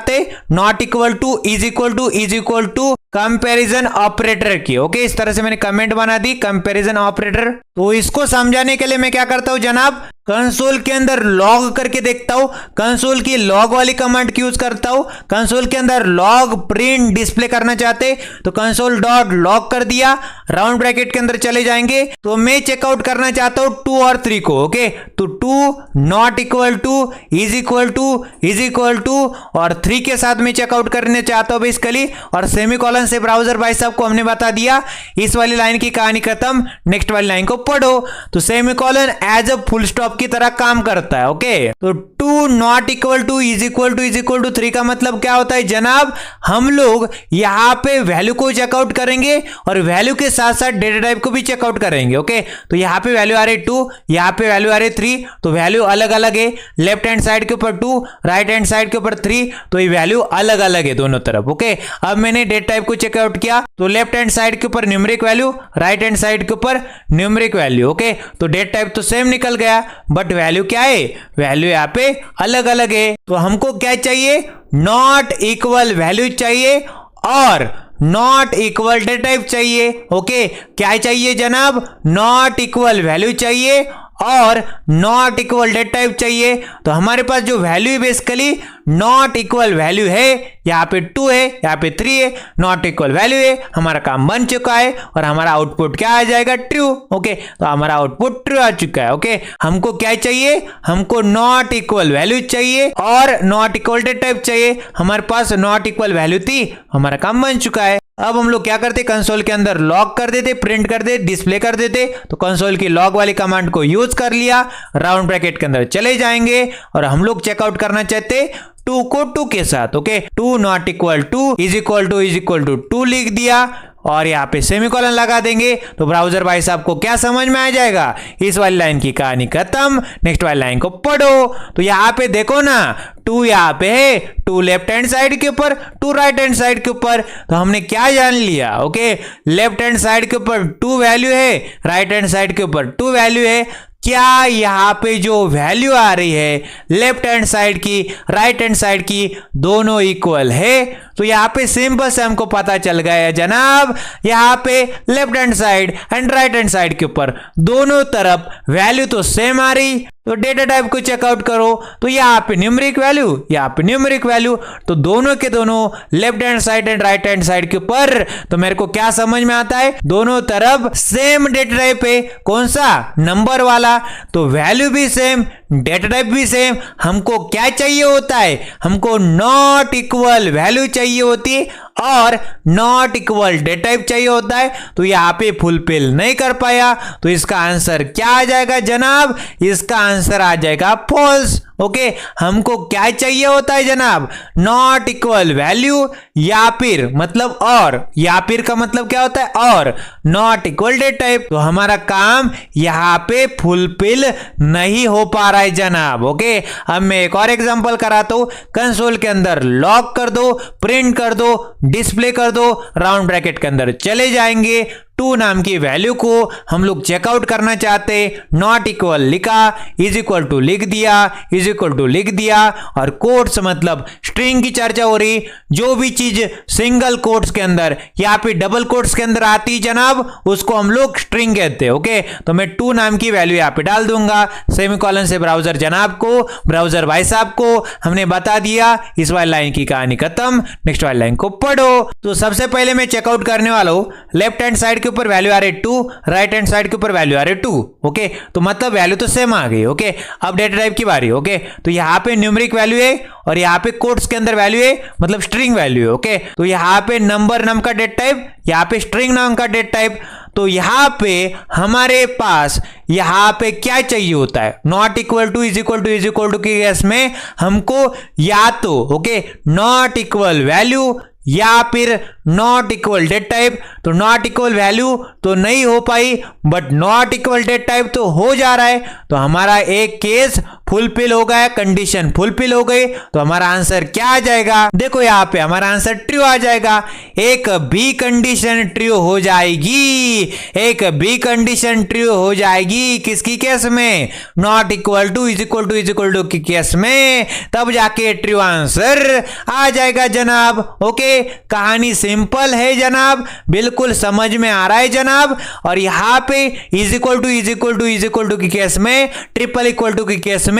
not equal to is equal to comparison operator की। ओके, इस तरह से मैंने कमेंट बना दी कंपैरिजन ऑपरेटर। तो इसको समझाने के लिए मैं क्या करता हूं जनाब, कंसोल के अंदर लॉग करके देखता हूं, कंसोल की लॉग वाली कमांड की यूज करता हूं। कंसोल के अंदर लॉग प्रिंट डिस्प्ले करना चाहते तो कंसोल डॉट लॉग कर दिया, राउंड ब्रैकेट के अंदर चले जाएंगे। तो मैं चेकआउट करना चाहता हूं 2 और 3 को। ओके, तो 2 not equal to is equal to और 3 के साथ में चेकआउट करने चाहता हूं बेसिकली, और सेमीकोलन से ब्राउजर भाई साहब को हमने बता दिया इस वाली लाइन की कहानी खत्म, नेक्स्ट वाली लाइन को पढ़ो। तो semicolon as a full stop की तरह काम करता है। ओके, तो 2 not equal to is equal to 3 का मतलब क्या होता है जनाब, हम लोग यहाँ पे वैल्यू को चेकआउट करेंगे और वैल्यू के साथ साथ डेटा टाइप को भी चेकआउट करेंगे। ओके, तो यहाँ पे वैल्यू आ रही 2, यहाँ पे वैल्यू आ रही 3, तो वैल्यू अलग अलग है, लेफ्ट हैंड साइड के ऊपर 2, राइट हैंड साइड के ऊपर 3, तो ये वैल्यू अलग अलग है दोनों तरफ। ओके, अब मैंने डेटा टाइप को चेकआउट किया, तो लेफ्ट हैंड साइड के ऊपर numeric value, right hand side के ऊपर न्यूमेरिक वैल्यू। ओके, तो डेटा टाइप तो सेम निकल गया, बट वैल्यू क्या है, वैल्यू यहाँ पे अलग अलग है। तो हमको क्या चाहिए, नॉट इक्वल वैल्यू चाहिए और नॉट इक्वल डेटा टाइप चाहिए। ओके, क्या चाहिए जनाब, नॉट इक्वल वैल्यू चाहिए और नॉट इक्वल डेटा टाइप चाहिए। तो हमारे पास जो वैल्यू है बेसिकली नॉट इक्वल वैल्यू है, यहाँ पे 2 है, यहाँ पे 3 है, नॉट इक्वल वैल्यू है, हमारा काम बन चुका है और हमारा आउटपुट क्या आ जाएगा, ट्रू। ओके, तो हमारा आउटपुट ट्रू आ चुका है। ओके, हमको क्या चाहिए, हमको नॉट इक्वल वैल्यू चाहिए और नॉट इक्वल डेटा टाइप चाहिए। हमारे पास नॉट इक्वल वैल्यू थी, हमारा काम बन चुका है। अब हम लोग क्या करते, कंसोल के अंदर लॉग कर देते, प्रिंट कर देते, डिस्प्ले कर देते। तो कंसोल की लॉग वाली कमांड को यूज कर लिया, राउंड ब्रैकेट के अंदर चले जाएंगे और हम लोग चेकआउट करना चाहते 2 को 2 के साथ। Okay, 2 not equal to is equal to 2 लिख दिया और यहाँ पे सेमीकोलन लगा देंगे। तो ब्राउजर भाई साहब को क्या समझ में आ जाएगा, इस वाली लाइन की कहानी खत्म, नेक्स्ट वाली लाइन को पढ़ो। तो यहाँ पे देखो ना, 2 यहाँ पे है, 2 लेफ्ट हैंड साइड के ऊपर, 2 राइट हैंड साइड के ऊपर। तो हमने क्या जान लिया, ओके, लेफ्ट हैंड साइड के ऊपर 2 वैल्यू है, राइट हैंड साइड के ऊपर 2 वैल्यू है। क्या यहाँ पे जो वैल्यू आ रही है लेफ्ट हैंड साइड की, राइट हैंड साइड की, दोनों इक्वल है। तो यहाँ पे सिंपल से हमको पता चल गया है जनाब, यहाँ पे left hand side and right hand side के ऊपर दोनों तरफ वैल्यू तो सेम आ रही। तो डेटा टाइप को चेकआउट करो, तो यहाँ पे न्यूमेरिक वैल्यू, यहाँ पे न्यूमेरिक वैल्यू, तो दोनों के दोनों left hand side and right hand side के ऊपर। तो मेरे को क्या समझ में आता है, दोनों तरफ सेम डेटा टाइप है, कौन सा, नंबर वाला। तो वैल्यू भी सेम, डेटा टाइप भी सेम। हमको क्या चाहिए होता है, हमको नॉट इक्वल वैल्यू चाहिए होती है और नॉट इक्वल डेटा टाइप चाहिए होता है, तो यहाँ पे फुलफिल नहीं कर पाया, तो इसका आंसर क्या आ जाएगा जनाब? इसका आंसर आ जाएगा फॉल्स। ओके, हमको क्या चाहिए होता है जनाब? नॉट इक्वल वैल्यू या फिर मतलब और, या फिर का मतलब क्या होता है? और नॉट इक्वल डेटा टाइप। तो हमारा काम यहाँ पे फुलफिल नहीं हो पा रहा है जनाब। ओके, अब मैं एक और एग्जांपल कराता हूं। कंसोल के अंदर लॉक कर दो, प्रिंट कर दो, डिस्प्ले कर दो, राउंड ब्रैकेट के अंदर चले जाएंगे। टू नाम की वैल्यू को हम लोग चेकआउट करना चाहते, नॉट इक्वल लिखा, इज इक्वल टू लिख दिया, इज इक्वल टू लिख दिया, और कोट्स मतलब स्ट्रिंग की चर्चा हो रही। जो भी चीज सिंगल कोट्स के अंदर या फिर डबल कोट्स के अंदर आती जनाब, उसको हम लोग स्ट्रिंग कहते हैं। ओके, तो मैं टू नाम की वैल्यू यहाँ पे डाल दूंगा, सेमीकोलन से ब्राउजर जनाब को, ब्राउजर भाई साहब को हमने बता दिया। इस वाली लाइन की कहानी खत्म, नेक्स्ट वाली लाइन को पढ़ो। तो सबसे पहले मैं चेकआउट करने वाला हूं, लेफ्ट हैंड साइड ऊपर वैल्यू आ रही 2, राइट हैंड साइड के ऊपर वैल्यू आ रही 2। ओके, तो मतलब वैल्यू तो सेम आ गई। ओके, अब डेटा टाइप की बारी। ओके, तो यहां पे न्यूमेरिक वैल्यू है और यहां पे कोट्स के अंदर वैल्यू है, मतलब स्ट्रिंग वैल्यू है। ओके, तो यहां पे नंबर नाम का डेटा टाइप, यहां पे स्ट्रिंग नाम का डेटा टाइप। तो यहां पे हमारे पास यहां पे क्या चाहिए होता है? Not equal to, is equal to, is equal to के केस में हमको या तो ओके नॉट इक्वल वैल्यू या फिर नॉट इक्वल डेट टाइप। तो नॉट इक्वल वैल्यू तो नहीं हो पाई, but not equal data type तो हो जा रहा है। तो हमारा एक केस फुलफिल हो गया, कंडीशन फुलफिल हो गई। तो हमारा आंसर क्या आ जाएगा? देखो यहां पे हमारा आंसर ट्रू आ जाएगा। एक बी कंडीशन ट्रू हो जाएगी, एक बी कंडीशन ट्रू हो जाएगी। किसकी केस में? Not equal to, is equal to, is equal to की केस में, तब जाके ट्रू आंसर आ जाएगा जनाब। ओके, कहानी सिंपल है जनाब, बिल्कुल समझ में आ रहा है जनाब। और यहां पे is equal to, is equal to, is equal to की केस में, ट्रिपल इक्वल टू की केस में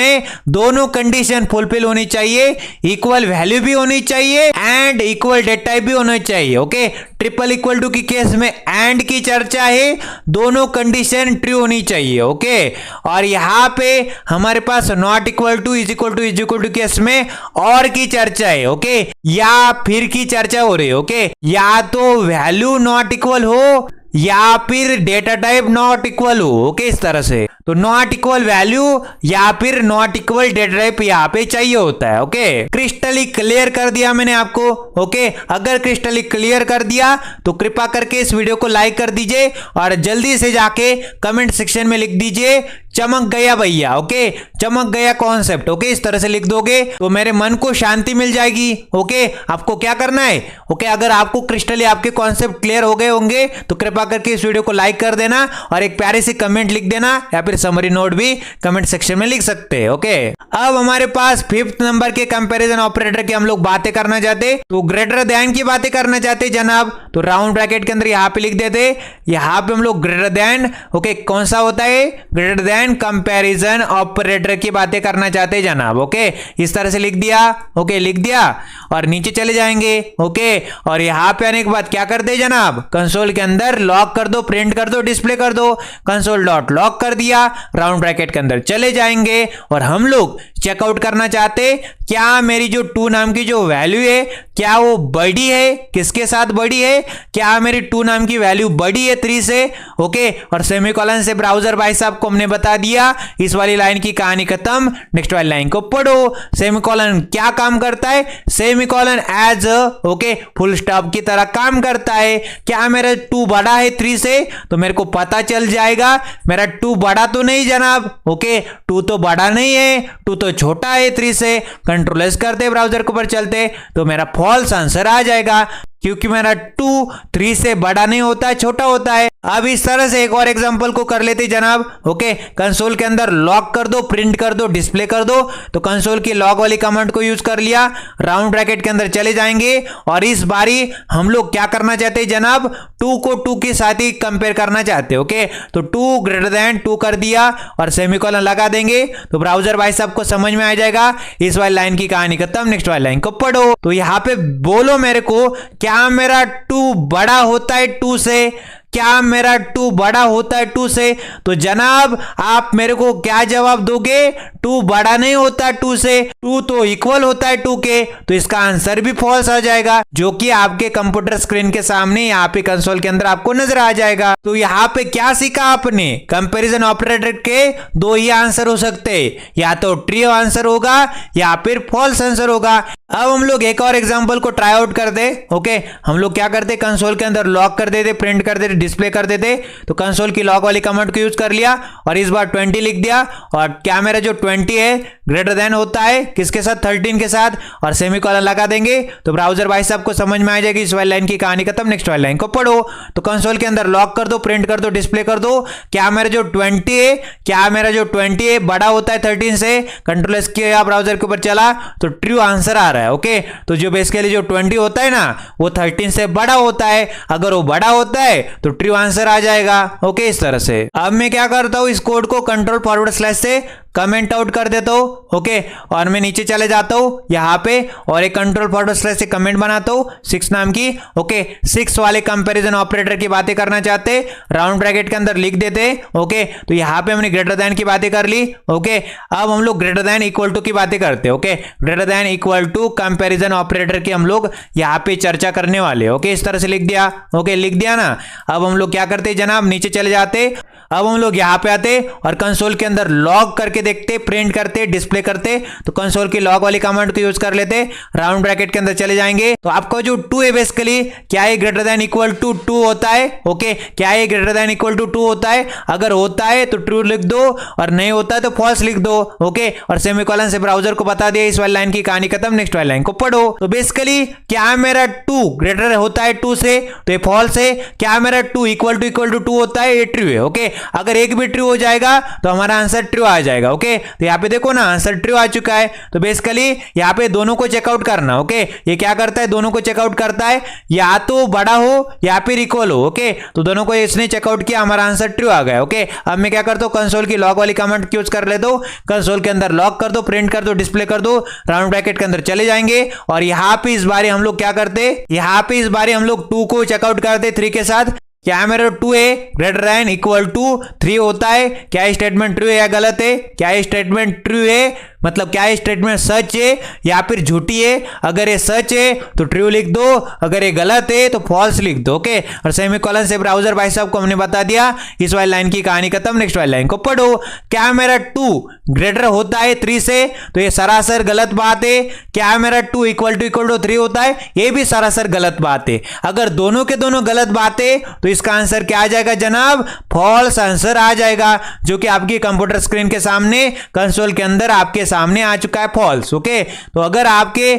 दोनों कंडीशन फुलफिल होनी चाहिए, इक्वल वैल्यू भी होनी चाहिए एंड इक्वल डेटा टाइप भी होना चाहिए। ओके, ट्रिपल इक्वल टू की केस में एंड की चर्चा है, दोनों कंडीशन ट्रू होनी चाहिए। ओके, और यहां पे हमारे पास not equal to, is equal to, is equal to case में और की चर्चा है। ओके, या फिर की चर्चा हो रही है। ओके, या तो वैल्यू नॉट इक्वल हो या फिर डेटा टाइप नॉट इक्वल हो। ओके, इस तरह से तो नॉट इक्वल वैल्यू या फिर नॉट इक्वल डेटा टाइप यहाँ पे चाहिए होता है। ओके, क्रिस्टली क्लियर कर दिया मैंने आपको। ओके, अगर क्रिस्टली क्लियर कर दिया तो कृपा करके इस वीडियो को लाइक कर दीजिए और जल्दी से जाके कमेंट सेक्शन में लिख दीजिए चमक गया भैया। ओके, चमक गया कॉन्सेप्ट। ओके, इस तरह से लिख दोगे तो मेरे मन को शांति मिल जाएगी। ओके, आपको क्या करना है? ओके, अगर आपको क्रिस्टली आपके कॉन्सेप्ट क्लियर हो गए होंगे तो कृपा करके इस वीडियो को लाइक कर देना और एक प्यारी सी कमेंट लिख देना, या फिर समरी नोट भी कमेंट सेक्शन में लिख सकते हैं। ओके, अब हमारे पास 5th नंबर के कंपैरिजन ऑपरेटर की हम लोग बातें करना चाहते, तो ग्रेटर देन की बातें करना चाहते जनाब। तो राउंड ब्रैकेट के अंदर यहाँ पे लिख देते, यहाँ पे हम लोग ग्रेटर देन, ओके, कौन सा होता है? ग्रेटर देन कंपैरिजन ऑपरेटर की बातें करना चाहते जनाब। ओके, इस तरह से लिख दिया। ओके, लिख दिया और नीचे चले जाएंगे। ओके, और यहाँ पे आने के बाद क्या कर दे जनाब? कंसोल के अंदर लॉक कर दो, प्रिंट कर दो, डिस्प्ले कर दो। कंसोल डॉट लॉक कर दिया, राउंड ब्रैकेट के अंदर चले जाएंगे और हम लोग चेकआउट करना चाहते क्या मेरी जो 2 नाम की जो वैल्यू है क्या वो बड़ी है? किसके साथ बड़ी है? क्या मेरी 2 नाम की वैल्यू बड़ी है 3 से? ओके, और सेमीकोलन से ब्राउजर भाई साहब को हमने बता दिया। इस वाली लाइन की कहानी खत्म, नेक्स्ट वाली लाइन को पढ़ो। सेमीकोलन क्या काम करता है? Semicolon as okay full stop की तरह काम करता है। क्या मेरा 2 बड़ा है 3 से? तो मेरे को पता चल जाएगा मेरा 2 बड़ा तो नहीं जनाब। ओके, 2 तो बड़ा नहीं है, 2 तो छोटा है 3 से। कंट्रोल एस करते ब्राउजर के ऊपर चलते तो मेरा फॉल्स आंसर आ जाएगा, क्योंकि मेरा 2 3 से बड़ा नहीं होता है, छोटा होता है। अब इस तरह से एक और एग्जांपल को कर लेते जनाब। ओके, कंसोल के अंदर लॉक कर दो, प्रिंट कर दो, डिस्प्ले कर दो। तो कंसोल की लॉक वाली कमांड को यूज कर लिया, राउंड ब्रैकेट के अंदर चले जाएंगे और इस बारी हम लोग क्या करना चाहते हैं जनाब? 2 को 2 के साथ ही कंपेयर करना चाहते हैं। ओके, तो 2 ग्रेटर देन 2 कर दिया और सेमीकोलन लगा देंगे तो ब्राउजर भाई साहब को समझ में आ जाएगा। इस वाली लाइन की कहानी खत्म, नेक्स्ट वाली लाइन को पढ़ो। तो यहाँ पे बोलो मेरे को, क्या मेरा 2 बड़ा होता है 2 से? क्या मेरा 2 बड़ा होता है 2 से? तो जनाब आप मेरे को क्या जवाब दोगे? 2 बड़ा नहीं होता 2 से, 2 तो इक्वल होता है 2 के। तो इसका आंसर भी फॉल्स आ जाएगा, जो कि आपके कंप्यूटर स्क्रीन के सामने यहाँ पे कंसोल के अंदर आपको नजर आ जाएगा। तो यहाँ पे क्या सीखा आपने? कंपैरिजन ऑपरेटर के 2 ही आंसर हो सकते, या तो ट्रू आंसर होगा या फिर फॉल्स आंसर होगा। अब हम लोग एक और एग्जांपल को ट्राई आउट कर दे। ओके, हम लोग क्या करते, कंसोल के अंदर लॉक कर देते, प्रिंट कर देते, डिस्प्ले कर देते। तो कंसोल की लॉक वाली कमांड को यूज कर लिया और इस बार 20 लिख दिया, और क्या मेरा जो 20 है ग्रेटर देन होता है किसके साथ? 13 के साथ, और सेमीकोलन लगा देंगे। तो ब्राउजर भाई साहब को समझ में आ जाएगी इस वाली लाइन की कहानी खत्म, नेक्स्ट वाली लाइन को पढ़ो। तो कंसोल के अंदर लॉक कर दो, प्रिंट कर दो, डिस्प्ले कर दो। क्या मेरा जो 20 है, क्या मेरा जो 20 है बड़ा होता है 13 से? कंट्रोल एस किया, ब्राउजर के ऊपर चला तो ट्रू आंसर आ रहा है। ओके, तो जो बेसिकली जो 20 होता है ना वो 13 से बड़ा होता है। अगर वो बड़ा होता है तो ट्रू आंसर आ जाएगा। ओके, इस तरह से। अब मैं क्या करता हूं, इस कोड को कंट्रोल फॉरवर्ड स्लैश से कमेंट आउट कर देता हूं। ओके, और मैं नीचे चले जाता हूं यहां पे और एक कंट्रोल फॉरवर्ड स्लैश से कमेंट बनाता हूं 6 नाम की। ओके, 6 वाले कंपैरिजन ऑपरेटर की बातें करना चाहते, राउंड ब्रैकेट के अंदर लिख देते। ओके, तो यहां पे हमने ग्रेटर देन की बातें कर ली। ओके, अब हम लोग ग्रेटर देन इक्वल टू की बातें करते हैं। Okay, greater than equal to comparison operator की हम लोग यहां पे चर्चा करने वाले। ओके, इस तरह से लिख दिया। ओके, लिख दिया ना। अब हम लोग क्या करते जनाब, नीचे चले जाते। अब हम लोग यहां पे आते और कंसोल के अंदर लॉग करके देखते, प्रिंट करते, डिस्प्ले करते। तो कंसोल की लॉग वाली कमांड को यूज कर लेते, राउंड ब्रैकेट के अंदर चले जाएंगे। तो आपका जो 2 है बेसिकली क्या है, ग्रेटर देन इक्वल टू 2 होता है। ओके, क्या है, ग्रेटर देन इक्वल टू 2 होता है। अगर होता है तो ट्रू लिख दो, और नहीं होता है तो फॉल्स लिख दो। ओके, और सेमीकोलन से ब्राउजर को बता दिया इस वाली लाइन की कहानी खत्म, नेक्स्ट वाली लाइन को पढ़ो। तो बेसिकली क्या मेरा 2 ग्रेटर होता है 2 से, तो ये फॉल्स है। क्या मेरा 2 इक्वल टू 2 होता है, ये ट्रू है। ओके, अगर एक भी ट्रू हो जाएगा तो हमारा आंसर ट्रू आ जाएगा। ओके, तो यहाँ पे देखो ना आंसर ट्रू आ चुका है। तो बेसिकली यहाँ पे दोनों को चेकआउट करना। ओके, ये क्या करता है, दोनों को चेकआउट करता है, या तो बड़ा हो या फिर इक्वल हो। ओके, तो दोनों को इसने चेकआउट किया, हमारा आंसर ट्रू आ गया। ओके, अब मैं क्या करता हूँ, कंसोल की लॉक वाली कमांड यूज कर लेता हूँ। कंसोल के अंदर लॉक कर दो, प्रिंट कर दो, डिस्प्ले कर दो, राउंड ब्रैकेट के अंदर चले जाएंगे। और यहाँ पे इस बार हम लोग क्या करते, यहाँ पे इस बार हम लोग 2 को चेकआउट करते 3 के साथ। क्या मेरा 2 है ग्रेटर देन इक्वल टू 3 होता है? क्या ये स्टेटमेंट ट्रू है या गलत है? क्या ये स्टेटमेंट ट्रू है, मतलब क्या ये स्टेटमेंट सच है या फिर झूठी है? अगर ये सच है तो ट्रू लिख दो, अगर ये गलत है तो फॉल्स लिख दो। ओके, और सेमीकोलन से ब्राउजर भाई साहब को हमने बता दिया इस वाली लाइन की कहानी खत्म, नेक्स्ट वाली लाइन को पढ़ो। क्या मेरा 2 ग्रेटर होता है 3 से, तो ये सरासर गलत बात है। क्या मेरा 2 इक्वल टू 3 होता है, ये भी सरासर गलत बात है। अगर दोनों के दोनों गलत बात है तो इसका आंसर क्या आ जाएगा जनाब, फॉल्स आंसर आ जाएगा, जो कि आपकी कंप्यूटर स्क्रीन के सामने कंसोल के अंदर आपके सामने आ चुका है, फॉल्स। ओके, तो अगर आपके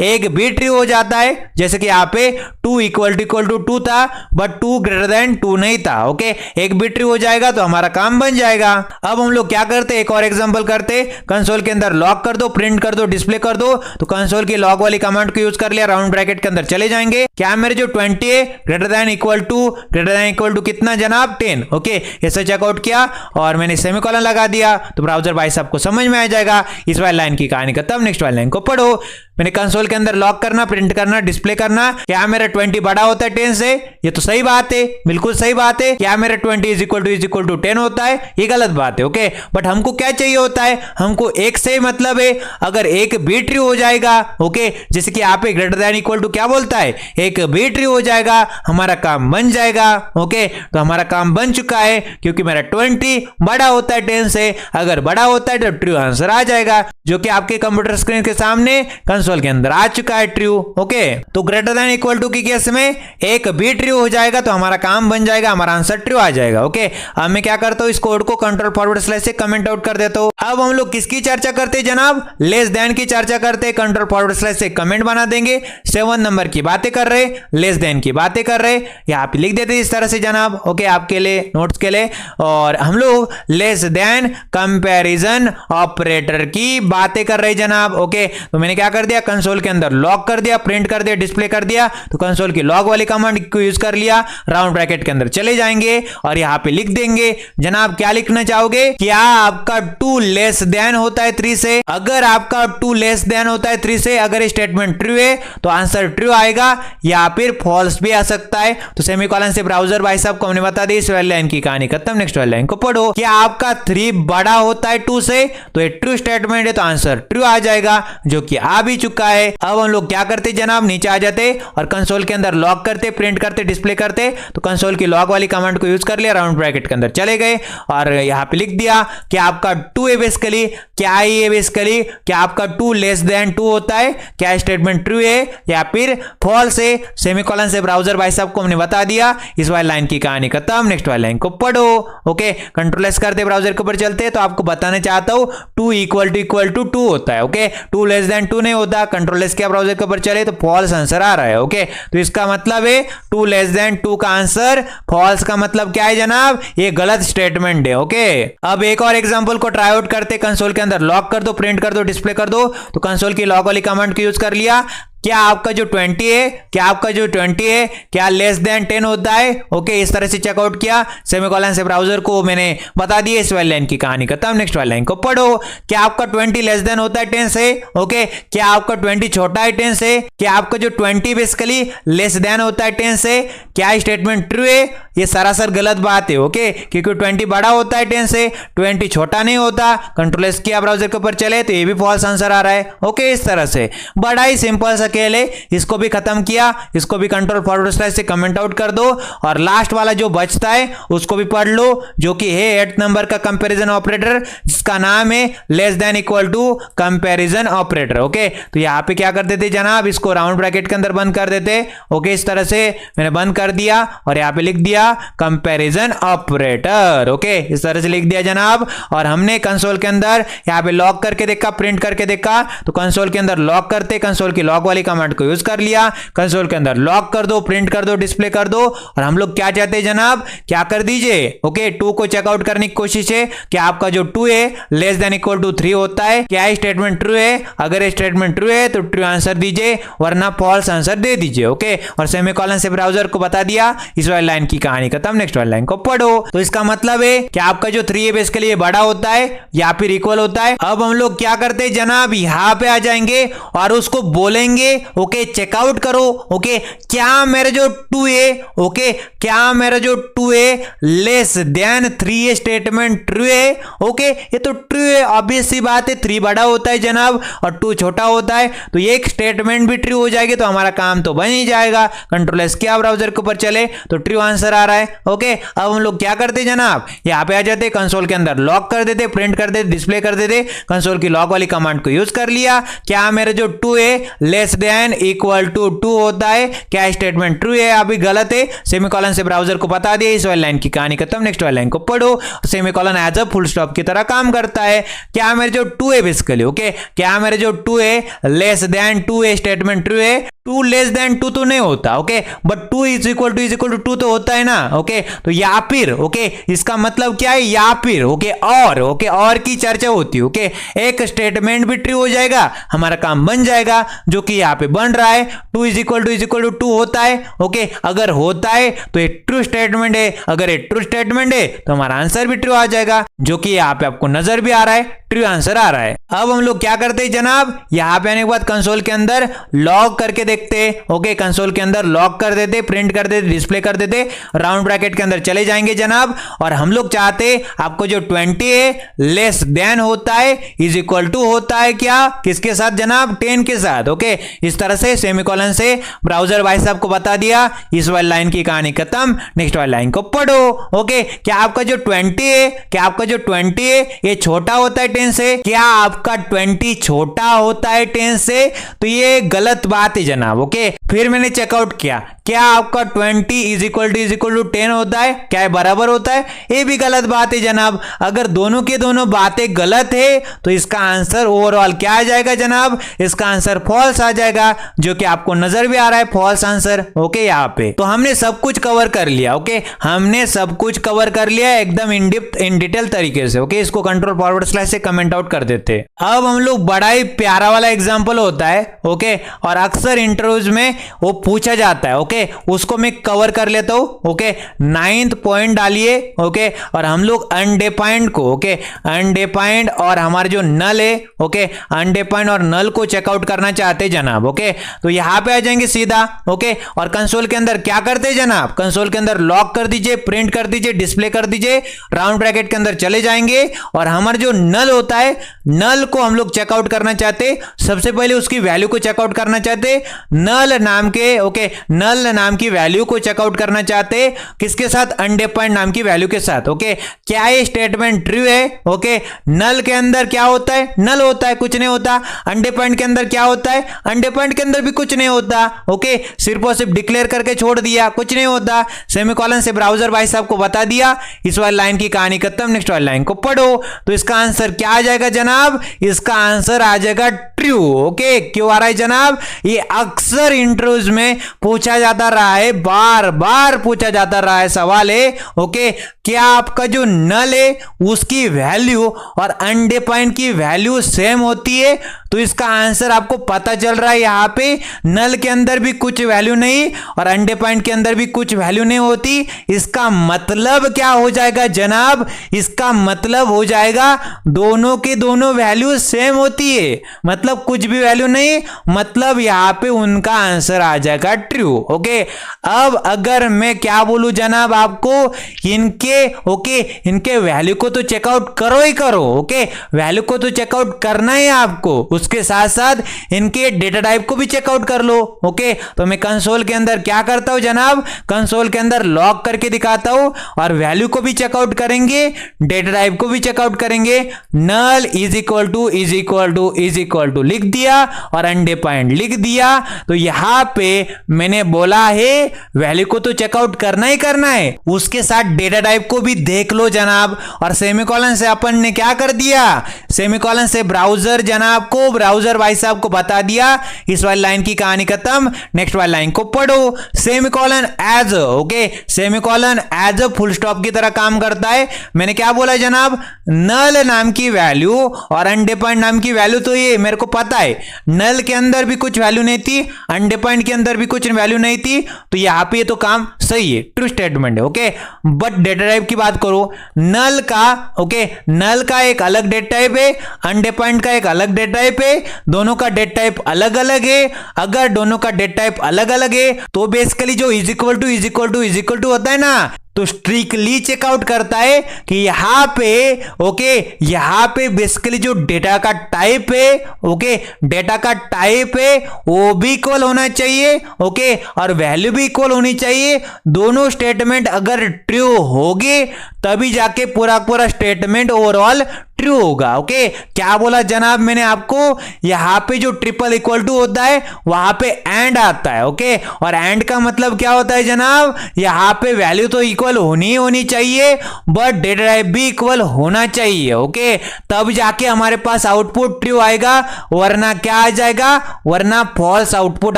एक भी ट्रू हो जाता है, जैसे कि यहाँ पे 2 इक्वल टू 2 था बट 2 ग्रेटर देन 2 नहीं था। ओके, एक भी ट्रू हो जाएगा तो हमारा काम बन जाएगा। अब हम लोग क्या करते, एक और एग्जांपल करते। कंसोल के अंदर लॉक कर दो, प्रिंट कर दो, डिस्प्ले कर दो। तो कंसोल की लॉक वाली कमांड को यूज कर लिया, राउंड ब्रैकेट के अंदर चले जाएंगे। क्या मेरे जो 20 है ग्रेटर देन इक्वल टू कितना जनाब, 10। ओके, ऐसे चेकआउट किया और मैंने सेमीकोलन लगा दिया, तो ब्राउजर भाई साहब को समझ में आ जाएगा इस वाली लाइन की कहानी खत्म, नेक्स्ट वाली लाइन को पढ़ो। मैंने कंसोल के अंदर लॉक करना, प्रिंट करना, डिस्प्ले करना। क्या मेरा 20 बड़ा होता है 10 से, ये तो सही बात है, बिल्कुल सही बात है। क्या मेरा 20 इज इक्वल टू 10 होता है, ये गलत बात है। ओके, बट हमको क्या चाहिए होता है, हमको एक से मतलब है। अगर एक भी ट्रू हो जाएगा, ओके, जैसे कि यहाँ पे ग्रेटर देन इक्वल टू क्या बोलता है, एक भी ट्रू हो जाएगा, हमारा काम बन जाएगा। ओके, तो हमारा काम बन चुका है, क्योंकि मेरा 20 बड़ा होता है 10 से। अगर बड़ा होता है तो ट्रू आंसर आ जाएगा, जो कि आपके कंप्यूटर स्क्रीन के सामने कंसोल के अंदर आ चुका है, ट्रू। ओके, तो ग्रेटर देन इक्वल टू की केस में एक भी ट्रू हो जाएगा तो हमारा काम बन जाएगा, हमारा आंसर ट्रू आ जाएगा। ओके, अब मैं क्या करता हूं, इस कोड को कंट्रोल फॉरवर्ड स्लैश से कमेंट आउट कर देता हूं। अब हम लोग किसकी चर्चा करते हैं जनाब, लेस देन की चर्चा करते हैं। कंट्रोल फॉरवर्ड स्लैश से कमेंट बना देंगे, 7 नंबर की बातें कर रहे, लेस देन की बातें कर रहे, यहां पे लिख देते इस तरह से जनाब। ओके, आपके लिए नोट्स के लिए। और हम लोग लेस देन कंपैरिजन ऑपरेटर की बातें कर रहे जनाब। ओके, तो मैंने क्या कर दिया, कंसोल के अंदर लॉक कर दिया, प्रिंट कर दिया, डिस्प्ले कर दिया। तो कंसोल की लॉक वाली कमांड को यूज कर लिया, राउंड ब्रैकेट के अंदर चले जाएंगे और यहां पे लिख देंगे जनाब, क्या लिखना चाहोगे, क्या आपका 2 लेस देन होता है 3 से? अगर आपका 2 लेस देन होता है 3 से, अगर स्टेटमेंट ट्रू है तो आंसर ट्रू आएगा, या फिर फॉल्स भी आ सकता है। तो सेमीकोलन सेमीकोलन से ब्राउजर भाई साहब को हमने बता दी, इस वाली लाइन की कहानी खत्म। नेक्स्ट वाली लाइन को पढ़ो। क्या आपका 3 बड़ा होता है 2 से? तो ये ट्रू स्टेटमेंट है, तो आंसर ट्रू आ जाएगा, जो कि आ भी चुका है। अब हम लोग क्या करते जनाब, नीचे आ जाते और कंसोल के अंदर लॉक करते, प्रिंट करते, डिस्प्ले करते। तो कंसोल की लॉक वाली कमांड को यूज कर लिया, राउंड ब्रैकेट के अंदर चले गए और यहाँ पे लिख दिया कि आपका 2 है बेसिकली। क्या है बेसिकली? क्या आपका 2 लेस देन 2 होता है? क्या स्टेटमेंट ट्रू है या फिर फॉल्स है? सेमीकोलन से ब्राउजर भाई साहब को हमने बता दिया, इस वाली लाइन की कहानी खत्म। नेक्स्ट वाली लाइन को पढ़ो। ओके, कंट्रोल एस करते ब्राउजर के ऊपर चलते, तो आपको बताना चाहता हूं 2 इक्वल टू 2 होता है। ओके, 2 लेस देन 2 नहीं होता। कंट्रोल एस किया ब्राउजर के ऊपर चले तो फॉल्स आंसर आ रहा है। ओके, तो इसका मतलब है 2 लेस देन 2 का आंसर फॉल्स का मतलब क्या है जनाब? ये गलत स्टेटमेंट है। ओके, अब एक और एग्जांपल को ट्राई आउट करते। कंसोल के अंदर लॉक कर दो, प्रिंट कर दो, डिस्प्ले कर दो। तो कंसोल की लॉक वाली कमांड को यूज कर लिया। क्या आपका जो 20 है, क्या आपका जो 20 है, क्या लेस देन 10 होता है? ओके, इस तरह से चेकआउट किया, सेमीकोलन से ब्राउजर को मैंने बता दिया, इस वाली लाइन की कहानी खत्म। नेक्स्ट वाली लाइन को पढ़ो। क्या आपका 20 लेस देन होता है 10 से? ओके, क्या आपका 20 छोटा है 10 से? क्या आपका जो 20 बेसिकली लेस देन होता है 10 से? क्या स्टेटमेंट ट्रू है? ये सरासर गलत बात है। ओके, क्योंकि 20 बड़ा होता है 10 से, 20 छोटा नहीं होता। कंट्रोल एस किया ब्राउजर के ऊपर चले तो ये भी फॉल्स आंसर आ रहा है। ओके, इस तरह से बड़ा ही सिंपल सा खेल है। इसको भी खत्म किया, इसको भी कंट्रोल फॉरवर्ड स्लैश से कमेंट आउट कर दो और लास्ट वाला जो बचता है उसको भी पढ़ लो, जो कि है 8 नंबर का कंपैरिजन ऑपरेटर, जिसका नाम है less than equal to comparison operator. Okay, तो यहां पे क्या कर देते जनाब, इसको राउंड ब्रैकेट के अंदर बंद कर देते। ओके, इस तरह से मैंने बंद कर दिया और यहां पे लिख दिया कंपैरिजन ऑपरेटर। ओके, इस तरह से लिख दिया जनाब। और हमने कंसोल के अंदर यहां पे लॉक करके देखा, प्रिंट करके देखा, तो कंसोल के अंदर लॉक करते, कंसोल की लॉक वाली कमांड को यूज कर लिया। कंसोल के अंदर लॉक कर दो, प्रिंट कर दो, डिस्प्ले कर दो। और हम लोग क्या चाहते हैं जनाब, क्या कर दीजिए, ओके, 2 को चेकआउट करने की कोशिश है कि आपका जो 2 है लेस देन इक्वल टू 3 होता है। क्या स्टेटमेंट ट्रू है? अगर स्टेटमेंट ट्रू है तो ट्रू आंसर दीजिए, वरना फॉल्स आंसर दे दीजिए। ओके, और सेमीकोलन से ब्राउजर को बता दिया, इस वाली लाइन की कहानी खत्म। नेक्स्ट वाली लाइन को पढ़ो। तो इसका मतलब है कि आपका जो 3 है बेसिकली ये बड़ा होता है या फिर इक्वल होता है। अब हम लोग क्या करते हैं जनाब, यहां पे आ जाएंगे और उसको बोलेंगे ओके चेकआउट करो। ओके, क्या मेरा जो 2 है, ओके, क्या मेरा जो 2 है लेस देन 3 स्टेटमेंट ट्रू है? ओके, ये तो ट्रू है, ऑब्वियस सी बात है, 3 बड़ा होता है जनाब और 2 छोटा होता है, तो ये एक स्टेटमेंट भी ट्रू हो जाएगी, तो हमारा काम तो बन ही जाएगा। कंट्रोल एस किया ब्राउजर के ऊपर चले तो ट्रू आंसर आ रहा है। ओके, अब हम लोग क्या करते जनाब, यहां पे आ जाते, कंसोल के अंदर लॉक कर देते, प्रिंट कर देते, डिस्प्ले कर देते। कंसोल की लॉक वाली कमांड को यूज कर लिया। क्या मेरा जो 2 है लेस देन इक्वल टू 2 होता है? क्या स्टेटमेंट ट्रू है? अभी गलत है, सेमीकोलन से ब्राउजर को बता दिया, इस वाली लाइन की कहानी खत्म। नेक्स्ट वाली लाइन को पढ़ो। Semicolon as a full stop की तरह काम करता है। क्या मेरे जो 2 है बेसिकली, ओके, क्या मेरे जो 2 है लेस देन 2 है, स्टेटमेंट ट्रू है? 2 लेस देन 2 तो नहीं होता। Okay, but 2 is equal to 2 तो होता है ना। ओके, तो या फिर, ओके, इसका मतलब क्या है, या फिर, ओके, और, ओके, और की चर्चा होती है। ओके, एक स्टेटमेंट भी ट्रू हो जाएगा, हमारा काम बन जाएगा, जो कि यहाँ पे बन रहा है। 2 इज इक्वल टू 2 होता है। ओके, अगर होता है तो ये ट्रू स्टेटमेंट है, अगर ये ट्रू स्टेटमेंट है तो हमारा आंसर भी ट्रू आ जाएगा, जो कि यहाँ पे आपको नजर भी आ रहा है, ट्रू आंसर आ रहा है। अब हम लोग क्या करते हैं जनाब, यहां पे आने के बाद कंसोल के अंदर लॉक करके देखते। ओके, कंसोल के अंदर लॉक कर देते, प्रिंट कर देते, डिस्प्ले कर देते, राउंड ब्रैकेट के अंदर चले जाएंगे जनाब। और हम लोग चाहते आपको जो 20 है लेस देन होता है, इज इक्वल टू होता है क्या, किसके साथ जनाब, 10 के साथ। ओके, इस तरह से सेमीकोलन से ब्राउजर भाई साहब को बता दिया, इस वाली लाइन की कहानी खत्म। नेक्स्ट वाली लाइन को पढ़ो। ओके, क्या आपका जो 20 है, क्या आपका जो 20 है ये छोटा होता है 10 से? क्या आपका 20 छोटा होता है 10 से? तो ये गलत बात है जनाब। ओके, फिर मैंने चेकआउट किया, क्या आपका 20 इज इक्वल टू 10 होता है? क्या है बराबर होता है? ये भी गलत बात है जनाब। अगर दोनों के दोनों बातें गलत है तो इसका आंसर ओवरऑल क्या आ जाएगा जनाब, इसका आंसर फॉल्स आ जाएगा, जो कि आपको नजर भी आ रहा है, फॉल्स आंसर। ओके, यहाँ पे तो हमने सब कुछ कवर कर लिया। ओके, हमने सब कुछ कवर कर लिया एकदम इन डिटेल तरीके से। ओके, इसको कंट्रोल फॉरवर्ड स्लैश से कमेंट आउट कर देते। अब हम लोग बड़ा ही प्यारा वाला एग्जांपल होता है, ओके, और अक्सर इंटरव्यूज में वो पूछा जाता है। ओके, उसको मैं कवर कर लेता हूं। ओके, 9th पॉइंट डालिए। ओके, और हम लोग अनडिफाइंड को, ओके, अनडिफाइंड और हमारे जो नल है, ओके, अनडिफाइंड और नल को चेकआउट करना चाहते हैं जनाब। ओके, तो यहां पे आ जाएंगे सीधा। ओके, और कंसोल के अंदर क्या करते हैं जनाब, कंसोल के अंदर लॉक कर दीजिए, प्रिंट कर दीजिए, डिस्प्ले कर दीजिए, राउंड ब्रैकेट के अंदर चले जाएंगे और हमारा जो नल होता है, नल को हम लोग चेकआउट करना चाहते। सबसे पहले उसकी वैल्यू को चेकआउट करना चाहते, नल नाम के, ओके, नल नाम की वैल्यू को चेकआउट करना चाहते, किसके साथ, अनडिफाइंड नाम की वैल्यू के साथ। ओके, क्या ये स्टेटमेंट ट्रू है? ओके, नल के अंदर क्या होता है, नल होता है, कुछ नहीं होता। अनडिफाइंड के अंदर क्या होता है, अनडिफाइंड के अंदर भी कुछ नहीं होता। ओके, सिर्फ और सिर्फ डिक्लेयर करके छोड़ दिया, कुछ नहीं होता। सेमीकोलन से ब्राउजर भाई साहब को बता दिया, इस वाली लाइन की कहानी खत्म, नेक्स्ट वाली लाइन को पढ़ो। तो इसका आंसर क्या आ जाएगा जनाब, इसका आंसर आ जाएगा ट्रू। ओके, क्यों आ रहा है जनाब, ये अक्सर इंटरव्यूज में पूछा जाता रहा है, बार बार पूछा जाता रहा है सवाल है। ओके, क्या आपका जो नल है उसकी वैल्यू और अनडिफाइंड की वैल्यू सेम होती है? तो इसका आंसर आपको पता चल रहा है, यहां पे नल के अंदर भी कुछ वैल्यू नहीं और अनडिफाइंड के अंदर भी कुछ वैल्यू नहीं होती। इसका मतलब क्या हो जाएगा जनाब, इसका मतलब हो जाएगा दोनों के दोनों वैल्यू सेम होती है, मतलब कुछ भी वैल्यू नहीं, मतलब यहां पे उनका आंसर आ जाएगा ट्रू। ओके, अब अगर मैं क्या बोलूं जनाब आपको, इनके, ओके, इनके वैल्यू को तो चेकआउट करो ही करो। ओके, वैल्यू को तो चेकआउट करना है आपको, उसके साथ साथ इनके डेटा टाइप को भी चेकआउट कर लो। ओके, तो मैं कंसोल के अंदर क्या करता हूं जनाब, कंसोल के अंदर लॉक करके दिखाता हूं और वैल्यू को भी चेकआउट करेंगे, डेटा टाइप को भी चेकआउट करेंगे। Null is equal to is equal to is equal to लिख दिया और अनडिफाइंड लिख दिया। तो यहां पे मैंने बोला है वैल्यू को तो चेकआउट करना ही करना है, उसके साथ डेटा टाइप को भी देख लो जनाब। और सेमीकोलन से अपन ने क्या कर दिया, सेमीकोलन से ब्राउजर जनाब को, ब्राउजर भाई साहब को बता दिया, इस वाली लाइन की कहानी खत्म, नेक्स्ट वाली लाइन को पढ़ो। Semicolon as, okay, semicolon as a full stop की तरह काम करता है। मैंने क्या बोला जनाब, नल नाम की वैल्यू और अनडिफाइंड नाम की वैल्यू, तो ये मेरे को पता है, नल के अंदर भी कुछ वैल्यू नहीं थी, अनडिफाइंड के अंदर भी कुछ वैल्यू नहीं थी, तो यहां पे ये तो काम सही है, ट्रू स्टेटमेंट है। ओके, बट डेटा टाइप की बात करो, नल का, ओके, नल का एक अलग डेटा टाइप है, अनडिफाइंड का एक अलग डेटा टाइप है, दोनों का डेटा टाइप अलग अलग है। अगर दोनों का डेटा टाइप अलग अलग है तो बेसिकली जो is equal to is equal to is equal to होता है ना, तो स्ट्रिक्टली चेकआउट करता है कि यहां पे, ओके, यहां पे बेसिकली जो डेटा का टाइप है, ओके, डेटा का टाइप है वो भी इक्वल होना चाहिए। ओके, और वैल्यू भी इक्वल होनी चाहिए। दोनों स्टेटमेंट अगर ट्रू होगे तभी जाके पूरा पूरा स्टेटमेंट ओवरऑल ट्रू होगा। ओके, क्या बोला जनाब मैंने आपको, यहां पे जो ट्रिपल इक्वल टू होता है वहां पे एंड आता है। ओके, और एंड का मतलब क्या होता है जनाब, यहां पे वैल्यू तो इक्वल होनी चाहिए बट डेटा टाइप भी इक्वल होना चाहिए। ओके, तब जाके हमारे पास आउटपुट ट्रू आएगा, वरना क्या आ जाएगा, वरना फॉल्स आउटपुट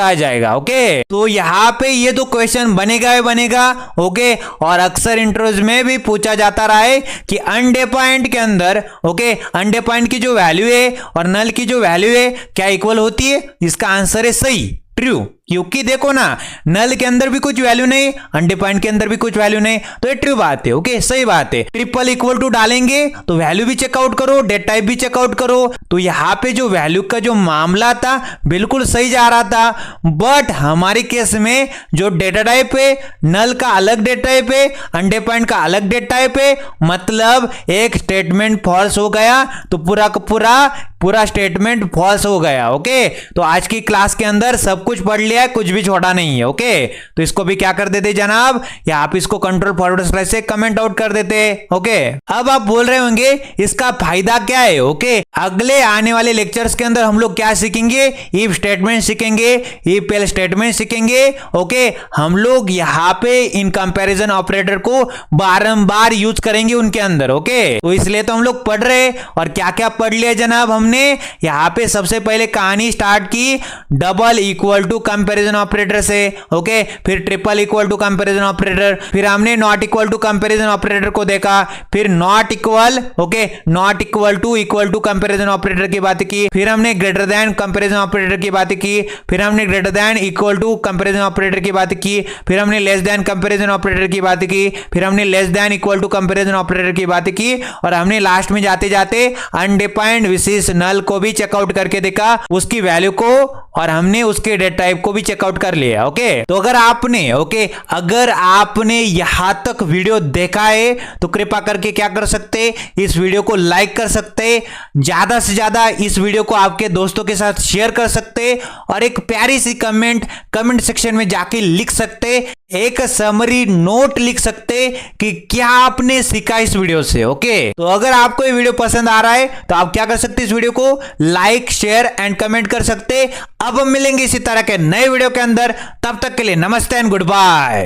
आ जाएगा। ओके, तो यहां पे ये तो क्वेश्चन बनेगा ही बनेगा। ओके, और अक्सर इंटरव्यूज में भी पूछा जाता रहा है कि अनडिफाइंड के अंदर, ओके, अनडिफाइंड की जो वैल्यू है और नल की जो वैल्यू है क्या इक्वल होती है? इसका आंसर है सही, ट्रू, क्योंकि देखो ना, नल के अंदर भी कुछ वैल्यू नहीं, अनडिफाइंड के अंदर भी कुछ वैल्यू नहीं, तो ये ट्रू बात है। ओके, सही बात है। ट्रिपल इक्वल टू डालेंगे तो वैल्यू भी चेकआउट करो, डेटा टाइप भी चेकआउट करो। तो यहां पे जो वैल्यू का जो मामला था बिल्कुल सही जा रहा था, बट हमारे केस में जो डेटा टाइप है, नल का अलग डेटा टाइप है, अनडिफाइंड का अलग डेटा टाइप है, मतलब एक स्टेटमेंट फॉल्स हो गया तो पूरा का पूरा स्टेटमेंट फॉल्स हो गया। ओके, तो आज की क्लास के अंदर सब कुछ पढ़ लिया है, कुछ भी छोड़ा नहीं है। ओके, तो इसको भी क्या कर देते जनाब, या आप इसको कंट्रोल फॉरवर्ड स्लैश से कमेंट आउट कर देते। ओके, अब आप बोल रहे होंगे इसका फायदा क्या है। ओके, अगले आने वाले लेक्चर्स के अंदर हम लोग क्या सीखेंगे, इफ स्टेटमेंट सीखेंगे, इफ एल्स स्टेटमेंट सीखेंगे। ओके, हम लोग यहाँ पे इन कंपैरिजन ऑपरेटर को बारंबार यूज करेंगे उनके अंदर। ओके, तो इसलिए तो हम लोग पढ़ रहे, और क्या क्या पढ़ लिया जनाब हमने, यहाँ पे सबसे पहले कहानी स्टार्ट की double equal to comparison comparison operator से, ओके। फिर triple equal to comparison operator, फिर हमने not equal to comparison operator को देखा, फिर not equal, okay, not equal to comparison operator की बात की, फिर हमने ग्रेटर देन कंपैरिजन ऑपरेटर की बात की, फिर हमने greater than equal to comparison operator की बात की, फिर हमने लेस देन कंपैरिजन ऑपरेटर की बात की, फिर हमने less than equal to comparison operator की बात की, और हमने लास्ट में जाते जाते अनडिफाइंड विशेष नल को भी चेकआउट करके देखा, उसकी वैल्यू को, और हमने उसके डेटा टाइप को भी चेकआउट कर लिया, ओके। तो अगर आपने यहां तक वीडियो देखा है तो कृपया करके क्या कर सकते, इस वीडियो को लाइक कर सकते, ज्यादा से ज्यादा इस वीडियो को आपके दोस्तों के साथ शेयर कर सकते, और एक प्यारी सी कमेंट सेक्शन में जाके लिख सकते, एक समरी नोट लिख सकते कि क्या आपने सीखा इस वीडियो से, ओके। तो अगर आपको ये वीडियो पसंद आ रहा है तो आप क्या कर सकते, इस वीडियो को लाइक, शेयर एंड कमेंट कर सकते। अब हम मिलेंगे इसी तरह के नए वीडियो के अंदर, तब तक के लिए नमस्ते एंड गुड बाय।